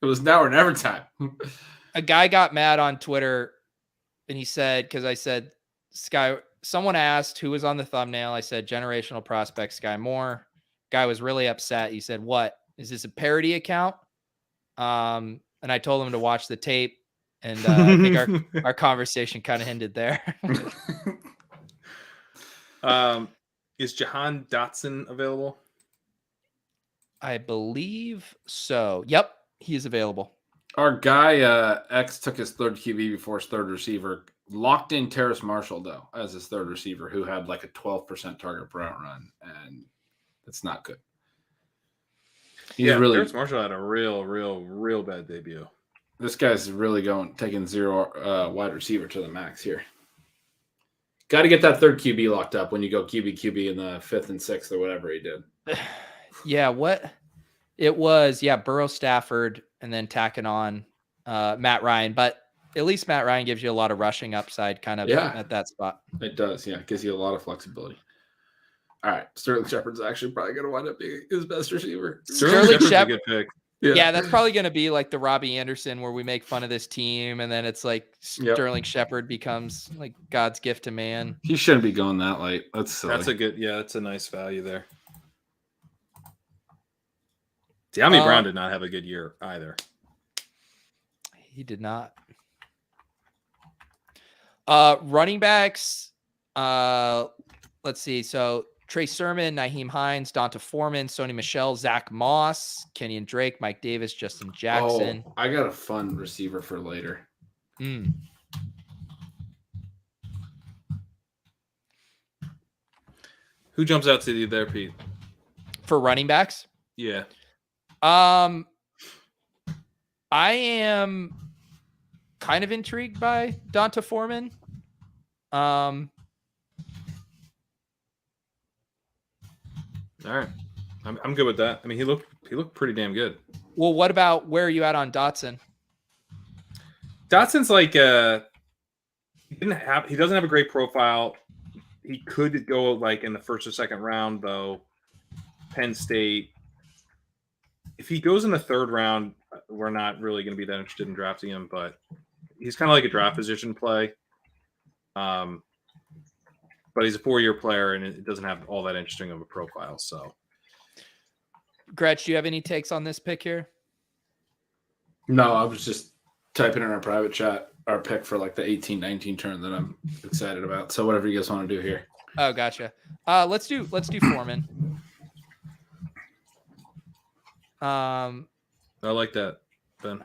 it was now or never time. A guy got mad on Twitter, and he said, because I said, someone asked who was on the thumbnail. I said, generational prospect Sky Moore. Guy was really upset. He said, what? Is this a parody account? And I told him to watch the tape. And I think our conversation kind of ended there. Is Jahan Dotson available? I believe so. Yep, he is available. Our guy X took his third QB before his third receiver. Locked in Terrace Marshall, though, as his third receiver, who had like a 12% target per route run, and that's not good. Terrace Marshall had a real bad debut. This guy's really taking zero wide receiver to the max here. Got to get that third QB locked up when you go QB in the 5th and 6th or whatever he did. Yeah, what it was, Burrow, Stafford, and then tacking on Matt Ryan. But at least Matt Ryan gives you a lot of rushing upside kind of at that spot. It does, yeah. It gives you a lot of flexibility. All right, Sterling Shepard's actually probably going to wind up being his best receiver. Sterling Shepard's a good pick. Yeah, that's probably going to be like the Robbie Anderson where we make fun of this team, and then it's like Sterling Shepard becomes like God's gift to man. He shouldn't be going that late. That's silly. That's a nice value there. De'Ami Brown did not have a good year either. He did not. Running backs. Let's see. So Trey Sermon, Nyheim Hines, Donta Foreman, Sony Michel, Zach Moss, Kenyon Drake, Mike Davis, Justin Jackson. Oh, I got a fun receiver for later. Who jumps out to you there, Pete? For running backs? Yeah. I am kind of intrigued by Donta Foreman. All right. I'm good with that. I mean, he looked pretty damn good. Well, what about where are you at on Dotson? Dotson's like he doesn't have a great profile. He could go like in the first or second round though. Penn State. If he goes in the third round, we're not really going to be that interested in drafting him, but he's kind of like a draft position play. But he's a 4-year player, and it doesn't have all that interesting of a profile. So, Gretch, do you have any takes on this pick here? No, I was just typing in our private chat. our pick for like the 18-19 turn that I'm excited about. So whatever you guys want to do here. Oh, gotcha. Let's do Foreman. I like that, Ben.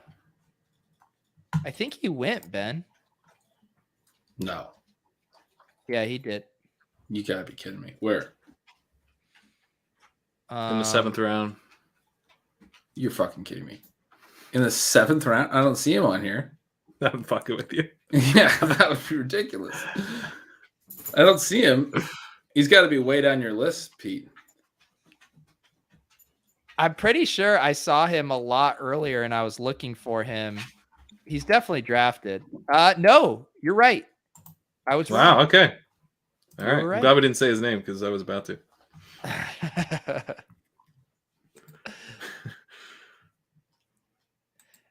I think he went, Ben. No. Yeah, he did. You gotta be kidding me. Where? In the 7th round. You're fucking kidding me. In the 7th round? I don't see him on here. I'm fucking with you. Yeah, that would be ridiculous. I don't see him. He's got to be way down your list, Pete. I'm pretty sure I saw him a lot earlier and I was looking for him. He's definitely drafted. No, you're right. I was Wow, wrong. okay. All right. Right. I'm glad we didn't say his name because I was about to.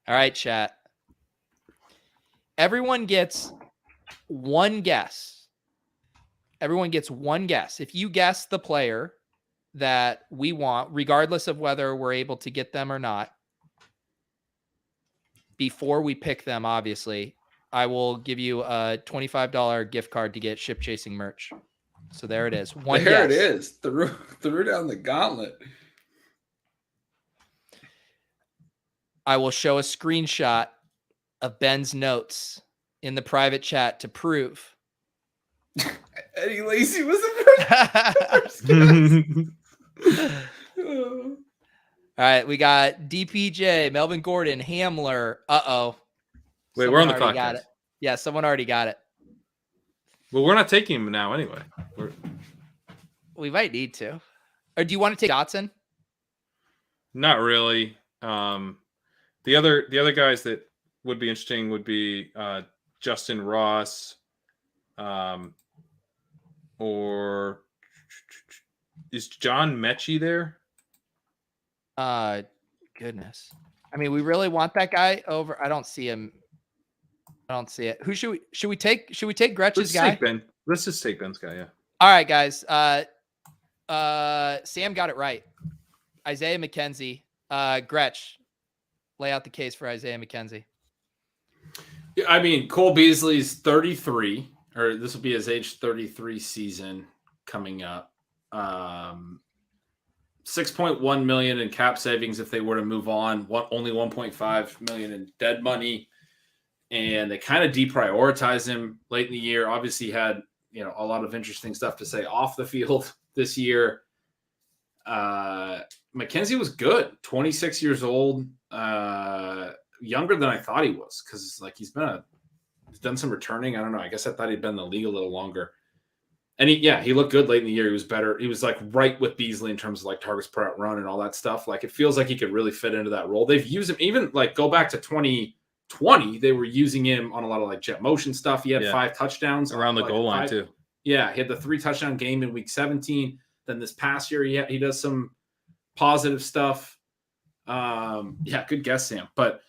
All right, chat. Everyone gets one guess. Everyone gets one guess. If you guess the player that we want, regardless of whether we're able to get them or not, before we pick them, obviously, I will give you a $25 gift card to get ship chasing merch. So there it is. One there guess. it is. Threw down the gauntlet. I will show a screenshot of Ben's notes in the private chat to prove. Eddie Lacy was the first guess. All right, we got DPJ, Melvin Gordon, Hamler. Wait, Someone we're on the already got podcast. it. Yeah, someone already got it. Well, we're not taking him now anyway. We might need to. Or do you want to take Dotson? Not really. The other guys that would be interesting would be Justin Ross, or is John Mechie there? Goodness. I mean, we really want that guy over. I don't see him. I don't see it. Who should we take? Should we take Gretch's guy? Let's just take Ben's guy. Yeah. All right, guys. Sam got it right. Isaiah McKenzie. Gretch, lay out the case for Isaiah McKenzie. Yeah, I mean, Cole Beasley's 33, or this will be his age 33 season coming up. 6.1 million in cap savings if they were to move on. Only 1.5 million in dead money, and they kind of deprioritized him late in the year. Obviously, had a lot of interesting stuff to say off the field this year. McKenzie was good. 26 years old, younger than I thought he was, because he's done some returning. I don't know. I guess I thought he'd been in the league a little longer. And he looked good late in the year. He was better. He was right with Beasley in terms of targets per out run and all that stuff. It feels like he could really fit into that role. They've used him even go back to 2020. They were using him on a lot of jet motion stuff. He had 5 touchdowns around the goal line too. Yeah, he had the 3 touchdown game in week 17. Then this past year, he does some positive stuff. Good guess, Sam. But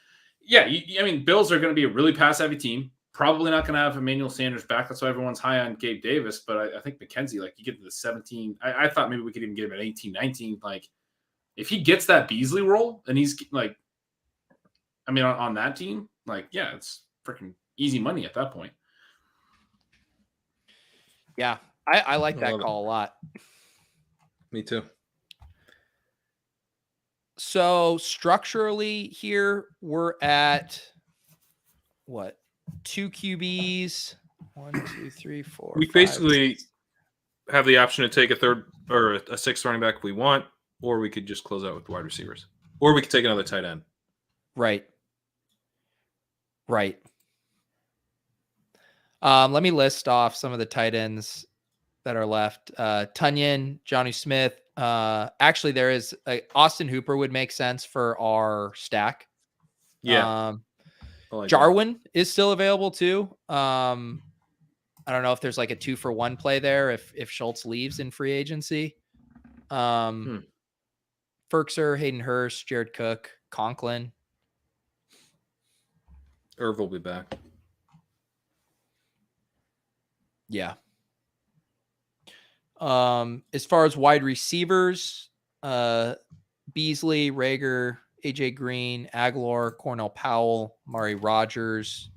I mean, Bills are going to be a really pass heavy team. Probably not going to have Emmanuel Sanders back. That's why everyone's high on Gabe Davis. But I think McKenzie, you get to the 17. I thought maybe we could even get him at 18, 19. If he gets that Beasley role and he's on that team, it's freaking easy money at that point. Yeah, I like that call a lot. Me too. So structurally here, we're at what? 2 QBs. 1, 2, 3, 4. We 5, basically 6. have the option to take a third or a 6th running back if we want, or we could just close out with wide receivers, or we could take another tight end. Right. Let me list off some of the tight ends that are left. Tunyon, Johnny Smith. Actually, there is Austin Hooper would make sense for our stack. Yeah. Jarwin is still available too. I don't know if there's a 2-for-1 play there if Schultz leaves in free agency. Ferkser, Hayden Hurst, Jared Cook, Conklin. Irv will be back. Yeah. As far as wide receivers, Beasley, Rager, AJ Green, Aguilar, Cornell Powell, Mari Rogers,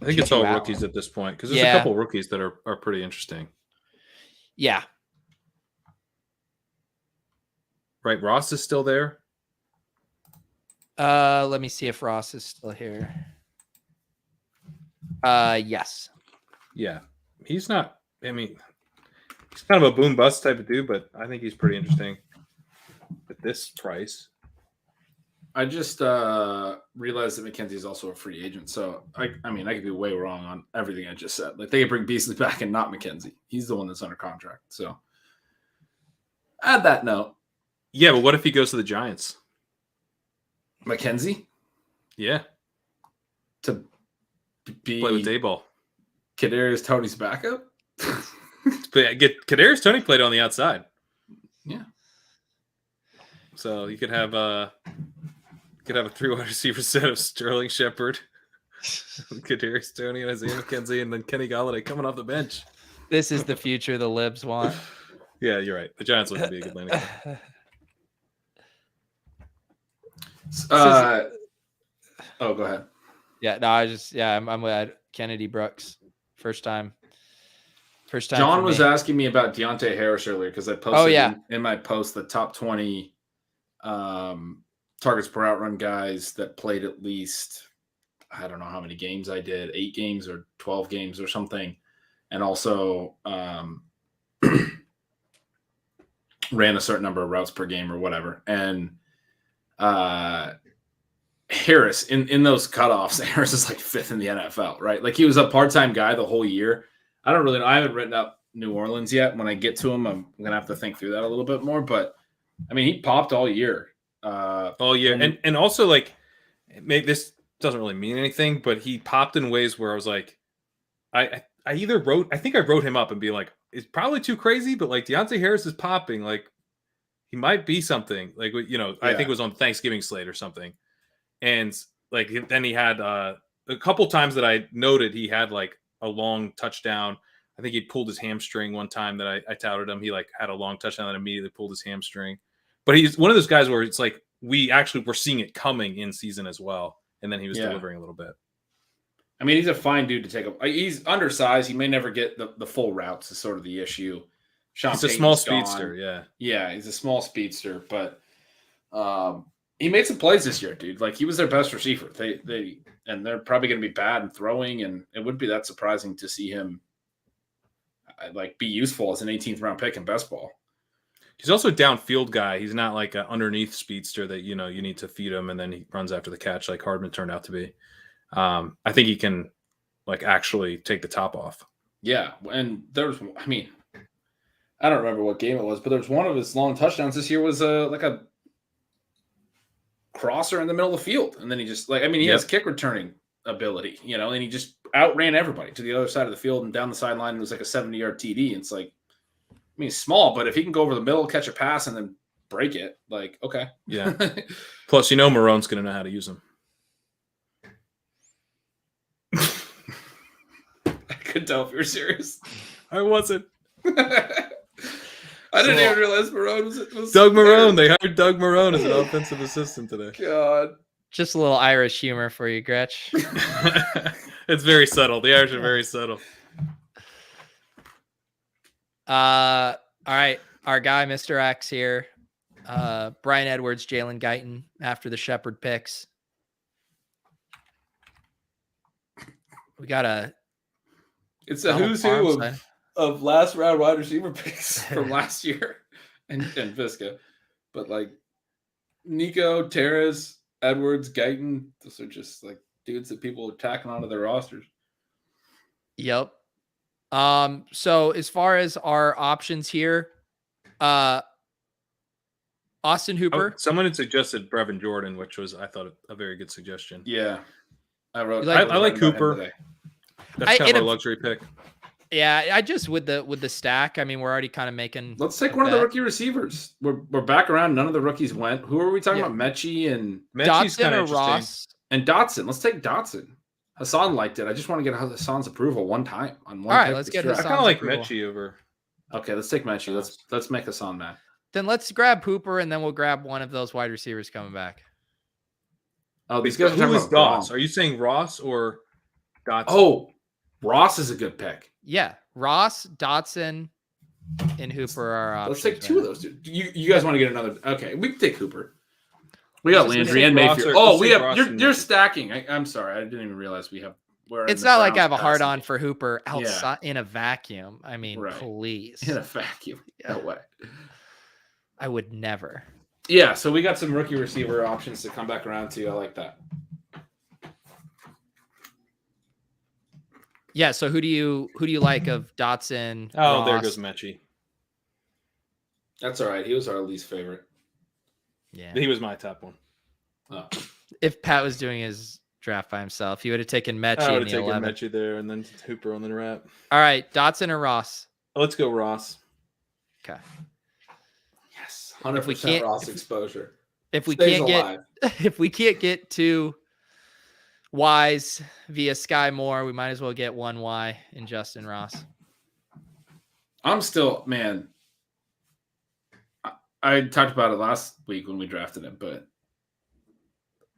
I think it's all Juju rookies Allen. at this point because there's a couple rookies that are pretty interesting. Yeah. Right, Ross is still there. Let me see if Ross is still here. Yes. Yeah, he's not. I mean, he's kind of a boom bust type of dude, but I think he's pretty interesting at this price. I just realized that McKenzie is also a free agent. So, I mean, I could be way wrong on everything I just said. Like, they could bring Beasley back and not McKenzie. He's the one that's under contract. So, add that note. Yeah, but what if he goes to the Giants? McKenzie? Yeah. To be Play with Dayball. Kadarius Toney's backup? Get Kadarius Toney played on the outside. Yeah. So you could have a 3-wide receiver set of Sterling Shepard, Kadarius Toney, and Isaiah McKenzie, and then Kenny Golladay coming off the bench. This is the future the Libs want. Yeah, you're right. The Giants look to be a good landing spot. Go ahead. Yeah, no, I'm with Kennedy Brooks. First time. John was asking me about Deontay Harris earlier because I posted in my post the top 20 targets per out run guys that played at least, I don't know how many games I did, 8 games or 12 games or something. And also ran a certain number of routes per game or whatever. And Harris in those cutoffs, Harris is like 5th in the NFL, right? Like he was a part-time guy the whole year. I don't really know. I haven't written up New Orleans yet. When I get to him, I'm going to have to think through that a little bit more, but I mean, he popped all year. And also like maybe this doesn't really mean anything, but he popped in ways where I was like, I think I wrote him up and be like, it's probably too crazy, but like Deontay Harris is popping. Like he might be something like, I think it was on Thanksgiving slate or something. And like, then he had a couple times that I noted he had like a long touchdown. I think he pulled his hamstring one time that I touted him. He like had a long touchdown that immediately pulled his hamstring. But he's one of those guys where it's like we actually were seeing it coming in season as well. And then he was delivering a little bit. I mean, he's a fine dude to take up. He's undersized. He may never get the full routes is sort of the issue. He's a small speedster, yeah. Yeah, he's a small speedster, but he made some plays this year, dude. Like he was their best receiver. They're probably going to be bad in throwing, and it wouldn't be that surprising to see him like be useful as an 18th round pick in best ball. He's also a downfield guy. He's not like an underneath speedster that you need to feed him and then he runs after the catch like Hardman turned out to be. I think he can like actually take the top off. Yeah, and I don't remember what game it was, but there was one of his long touchdowns this year was like a crosser in the middle of the field, and then he just he has kick returning ability, and he just outran everybody to the other side of the field and down the sideline. It was like a 70-yard TD. And it's like, he's small, but if he can go over the middle, catch a pass, and then break it, like, okay. Yeah. Plus, Marone's going to know how to use him. I could tell if you were serious. I wasn't. I didn't even realize Marone was Doug Marone. They hired Doug Marone as an offensive assistant today. God. Just a little Irish humor for you, Gretch. It's very subtle. The Irish are very subtle. All right. Our guy, Mr. X here. Brian Edwards, Jalen Guyton after the Shepherd picks. We got it's a who's who of last round wide receiver picks from last year and Visca. But like Nico, Terrace, Edwards, Guyton, those are just like dudes that people are tacking onto their rosters. Yep. So as far as our options here, Austin Hooper. Someone had suggested Brevin Jordan, which was, I thought, a very good suggestion. Yeah. I like Cooper. That's kind of a luxury pick. Yeah, I just with the stack. I mean, we're already kind of making. Let's take one of the rookie receivers. We're back around. None of the rookies went. Who are we talking about? Mechie and Dotson or Ross and Dotson. Let's take Dotson. Hassan liked it. I just want to get Hassan's approval one time on one. All right, let's get Hassan's I kind of like approval. Mechie over. Okay, let's take Mechie. Let's make Hassan mad. Then let's grab Hooper, and then we'll grab one of those wide receivers coming back. Oh, these guys are talking about Ross. Are you saying Ross or Dotson. Oh, Ross is a good pick. Yeah, Ross, Dotson, and Hooper are Let's options. take two of those. You guys want to get another? Okay, we can take Hooper. We got Let's just Landry and take Ross Mayfield. or- Oh, let's we take have. Ross You're and you're Mayfield. stacking. I'm sorry. I didn't even realize we have. It's not like I have a hard Browns on passing for Hooper Yeah. outside in a vacuum. I mean, Right. please. game. In a vacuum. No way. I would never. Yeah, so we got some rookie receiver options to come back around to. I like that. Yeah. So who do you like of Dotson? Oh, there Ross? goes Mechie. That's all right. He was our least favorite. Yeah. He was my top one. Oh. If Pat was doing his draft by himself, he would have taken I Mechie would in have the taken 11. Mechie there and then Hooper on the wrap. All right, Dotson or Ross? Let's go Ross. Okay. Yes. If we 100% can't- Ross exposure. If we Stays can't alive. if we can't get to Y's via Sky Moore, we might as well get one Y in Justin Ross. I'm still, man. I talked about it last week when we drafted him, but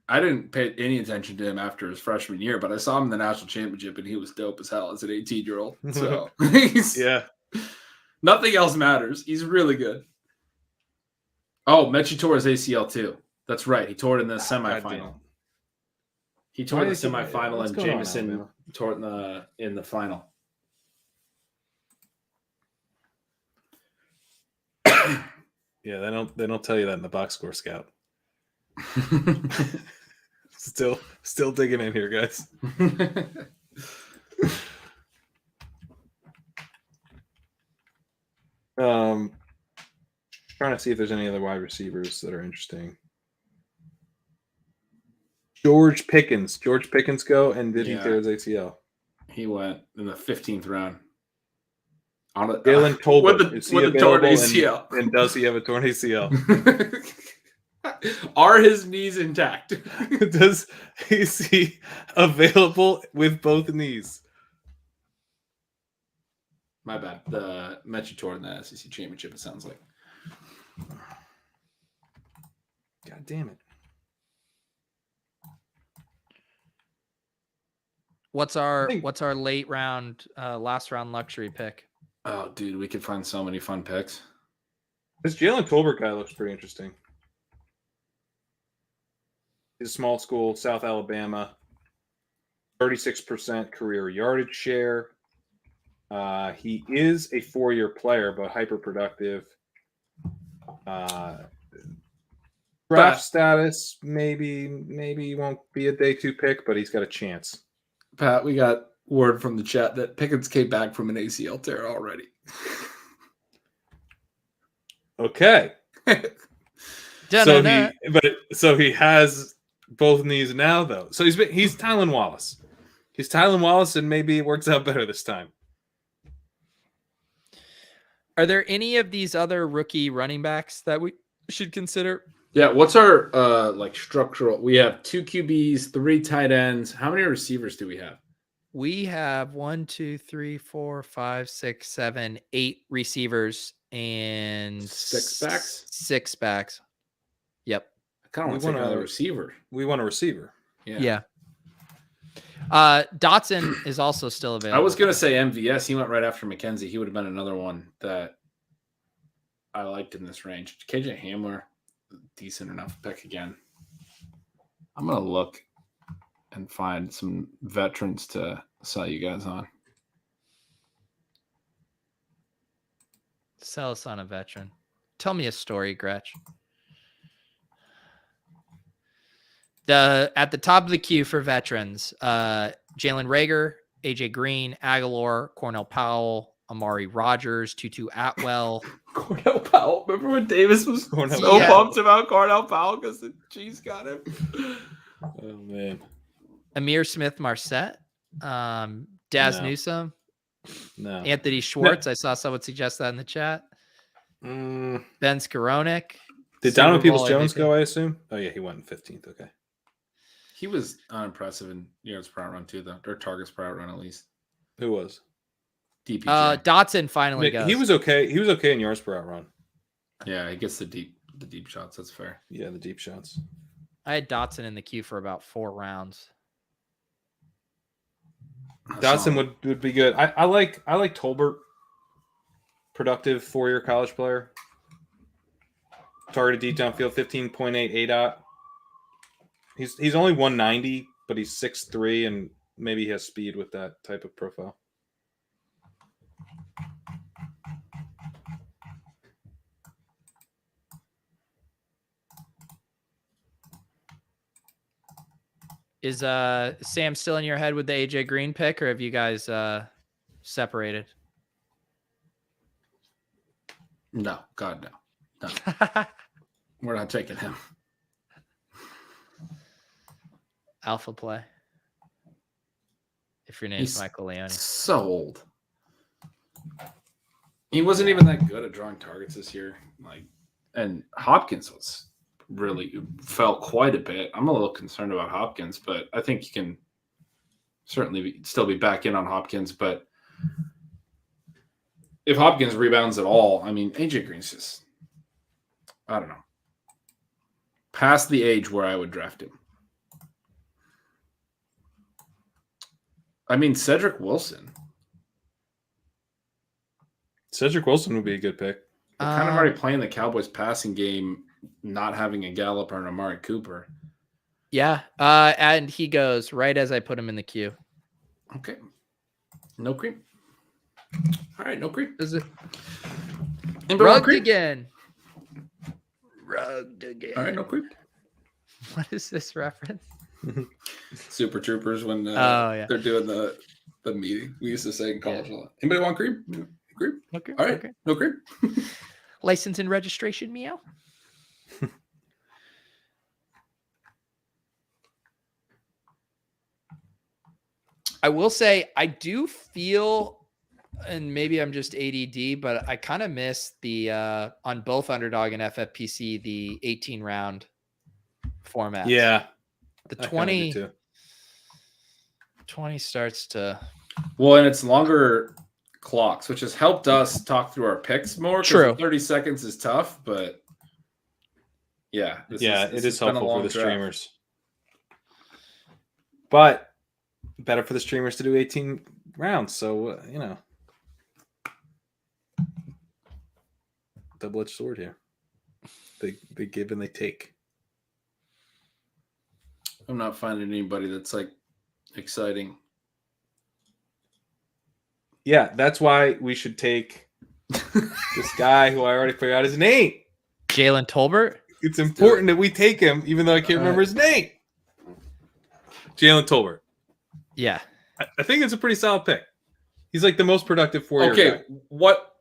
I didn't pay any attention to him after his freshman year. But I saw him in the national championship, and he was dope as hell as an 18-year-old. So Yeah. nothing else matters. He's really good. Oh, Mechie tore his ACL too. That's right. He tore it in the semifinal. Goddamn. He tore Why it in the is he- semifinal, what's and going on, Jameson Alabama? tore it in the final. Yeah, they don't tell you that in the box score scout. Still digging in here, guys. Trying to see if there's any other wide receivers that are interesting. George Pickens go, and did he Yeah. tear his ACL? He went in the 15th round. Jalen Tolbert, is he with the torn available ACL. and does he have a torn ACL? Are his knees intact? Is he available with both knees? My bad. The Mechie tore in the SEC championship, it sounds like. God damn it. What's our late round, last round luxury pick? Oh, dude, we could find so many fun picks. This Jalen Tolbert guy looks pretty interesting. He's a small school, South Alabama. 36% career yardage share. He is a 4-year player, but hyper productive. Draft status, maybe he won't be a day 2 pick, but he's got a chance. Pat, we got word from the chat that Pickens came back from an ACL tear already. Okay. So he has both knees now, though. So he's Tylan Wallace. He's Tylan Wallace, and maybe it works out better this time. Are there any of these other rookie running backs that we should consider? Yeah, what's our structural? We have 2 QBs, 3 tight ends. How many receivers do we have? We have 1, 2, 3, 4, 5, 6, 7, 8 receivers and 6 backs. 6 backs. Yep. I kind of want to take another receiver. We want a receiver. Yeah. Dotson is also still available. I was gonna say MVS. He went right after McKenzie. He would have been another one that I liked in this range. KJ Hamler, decent enough pick again. I'm gonna look and find some veterans to sell you guys on. Sell us on a veteran. Tell me a story, Gretch. At the top of the queue for veterans, Jalen Reagor, AJ Green, Aguilar, Cornell Powell, Amari Rogers, Tutu Atwell. Cornell Powell. Remember when Davis was Powell. pumped about Cornell Powell because the Chiefs got him? Oh, man. Amir Smith-Marset, Daz No. Newsome, No. Anthony Schwartz. I saw someone suggest that in the chat. Ben Skowronek. Did Super Donovan Bowl Peoples-Jones MVP. go, I assume? Oh, yeah, he went in 15th. Okay. He was unimpressive in yards per out run too, though, or targets per out run at least. Who was? DPJ. Dotson finally goes. He was okay. He was okay in yards per out run. Yeah, he gets the deep shots. That's fair. Yeah, the deep shots. I had Dotson in the queue for about 4 rounds. Dotson would be good. I like Tolbert. Productive 4-year college player. Targeted deep downfield, 15.8 ADOT. He's only 190, but he's 6'3", and maybe he has speed with that type of profile. Is Sam still in your head with the AJ Green pick, or have you guys separated? No, God, no. We're not taking him. Alpha play. If your name's Michael Leone. So old. He wasn't even that good at drawing targets this year. And Hopkins really felt quite a bit. I'm a little concerned about Hopkins, but I think you can certainly still be back in on Hopkins. But if Hopkins rebounds at all, I mean, AJ Green's just, I don't know, past the age where I would draft him. I mean, Cedric Wilson. Cedric Wilson would be a good pick. They're kind of already playing the Cowboys passing game, not having a Gallup or an Amari Cooper. Yeah. And he goes right as I put him in the queue. Okay. No cream. All right, no cream. Is it Anybody want rugged cream? again? Rugged again. All right, no cream. What is this reference? Super Troopers when yeah. they're doing the meeting. We used to say in college a lot. Anybody want cream? Cream? Okay. All right, Okay. no cream. License and registration, meow. I will say I do feel, and maybe I'm just ADD, but I kind of miss the on both Underdog and FFPC the 18 round format. Yeah, the 20 starts to. Well, and it's longer clocks, which has helped us talk through our picks more. True. 30 seconds is tough, but yeah. It is been a helpful long for the draft. streamers. But better for the streamers to do 18 rounds. So, double-edged sword here. They give and they take. I'm not finding anybody that's exciting. Yeah, that's why we should take this guy who I already forgot his name. Jalen Tolbert. It's important that we take him, even though I can't remember his name. Jalen Tolbert. Yeah. I think it's a pretty solid pick. He's like the most productive 4-year Okay, guy. what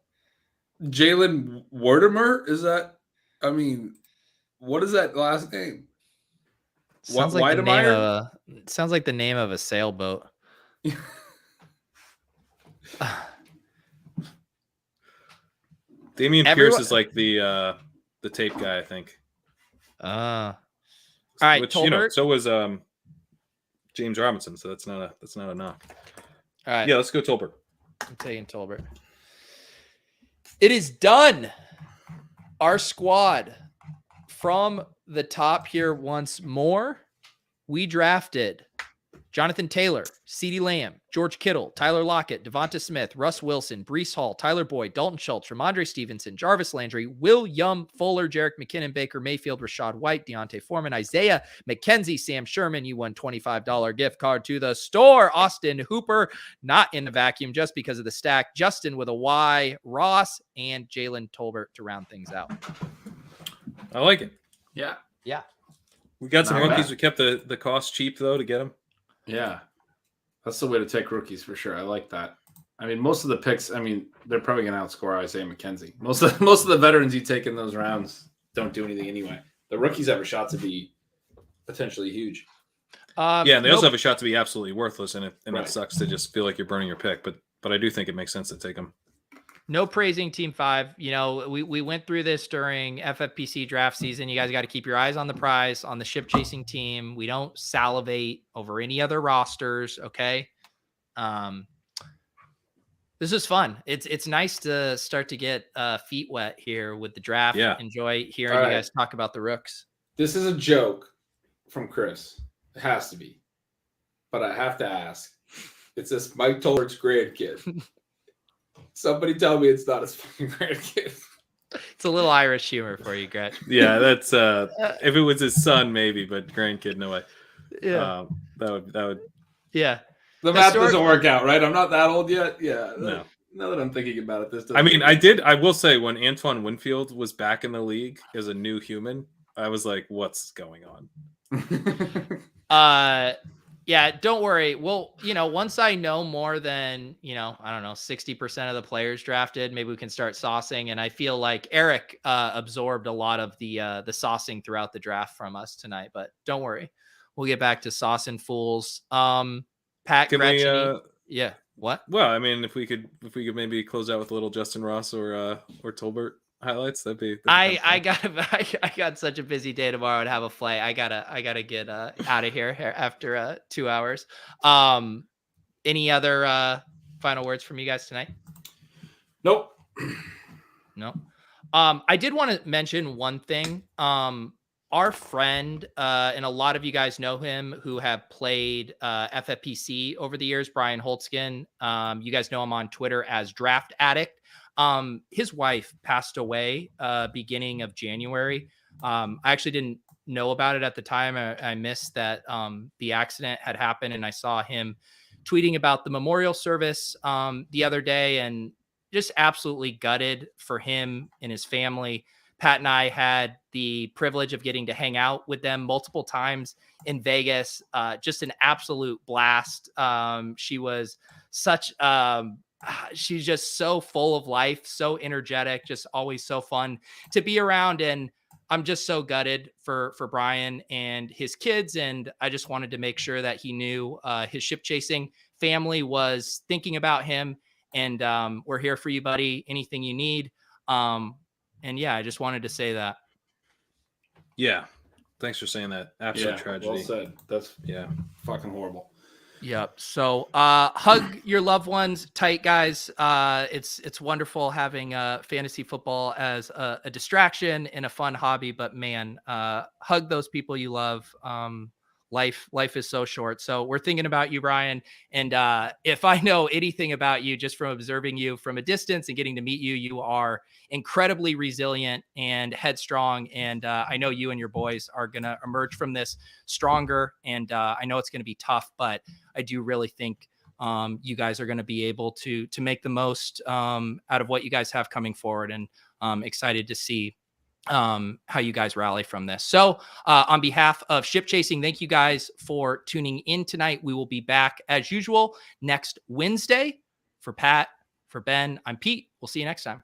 Jalen Werdemer is that? I mean, what is that last name? Sounds like the name of sounds like the name of a sailboat. Damian Pierce is like the tape guy, I think. All right, Which, Tolbert. so was James Robinson, so that's not a knock. All right. Yeah, let's go Tolbert. I'm taking Tolbert. It is done. Our squad from the top here once more. We drafted Jonathan Taylor, CeeDee Lamb, George Kittle, Tyler Lockett, Devonta Smith, Russ Wilson, Breece Hall, Tyler Boyd, Dalton Schultz, Ramondre Stevenson, Jarvis Landry, William Fuller, Jerick McKinnon, Baker Mayfield, Rashad White, Deontay Foreman, Isaiah McKenzie, Sam Sherman. You won $25 gift card to the store. Austin Hooper, not in the vacuum just because of the stack. Justin with a Y, Ross, and Jalen Tolbert to round things out. I like it. Yeah. Yeah. We got some Not rookies. bad. We kept the cost cheap, though, to get them. Yeah. That's the way to take rookies for sure. I like that. I mean, most of the picks, I mean, they're probably going to outscore Isaiah McKenzie. Most of the veterans you take in those rounds don't do anything anyway. The rookies have a shot to be potentially huge. Yeah, and they also have a shot to be absolutely worthless, and Right. it sucks to just feel like you're burning your pick. But I do think it makes sense to take them. No praising Team 5. You know, we went through this during FFPC draft season. You guys got to keep your eyes on the prize, on the ship chasing team. We don't salivate over any other rosters. Okay. This is fun. It's nice to start to get feet wet here with the draft. Yeah. Enjoy hearing All you right. guys talk about the rooks. This is a joke from Chris. It has to be. But I have to ask. It's this Mike Tolbert's grandkid. Somebody tell me it's not his fucking grandkid. It's a little Irish humor for you, Gretch. Yeah, that's if it was his son, maybe, but grandkid, no way. Yeah, that would. yeah. The math doesn't work out, right? I'm not that old yet. Yeah. No. Now that I'm thinking about it, this doesn't. I mean, I will say when Antoine Winfield was back in the league as a new human, I was like, what's going on? Yeah, don't worry. Well, once I know more than, I don't know, 60% of the players drafted, maybe we can start saucing. And I feel like Eric absorbed a lot of the saucing throughout the draft from us tonight, but don't worry. We'll get back to saucing fools. Pat, Gretchen, yeah. What? Well, I mean, if we could maybe close out with a little Justin Ross or Tolbert highlights, that'd be I got such a busy day tomorrow to have a flight. I gotta get out of here after 2 hours. Any other final words from you guys tonight? Nope. No. I did want to mention one thing. Our friend, and a lot of you guys know him who have played FFPC over the years, Brian Holtzkin. You guys know him on Twitter as Draft Addict. His wife passed away beginning of January. I actually didn't know about it at the time. I missed that the accident had happened, and I saw him tweeting about the memorial service the other day, and just absolutely gutted for him and his family. Pat and I had the privilege of getting to hang out with them multiple times in Vegas. Just an absolute blast. She was such she's just so full of life, so energetic, just always so fun to be around. And I'm just so gutted for Brian and his kids. And I just wanted to make sure that he knew his ship chasing family was thinking about him. And we're here for you, buddy. Anything you need. And yeah, I just wanted to say that. Yeah. Thanks for saying that. Absolute tragedy. Well said. That's yeah, fucking horrible. Yep. So hug your loved ones tight, guys. It's wonderful having fantasy football as a distraction and a fun hobby, but man, hug those people you love. Life is so short. So we're thinking about you, Brian. And if I know anything about you, just from observing you from a distance and getting to meet you, you are incredibly resilient and headstrong. And I know you and your boys are going to emerge from this stronger. And I know it's going to be tough, but I do really think you guys are going to be able to make the most out of what you guys have coming forward. And I'm excited to see how you guys rally from this. So on behalf of Ship Chasing, thank you guys for tuning in tonight. We will be back as usual next Wednesday. For Pat, for Ben, I'm Pete. We'll see you next time.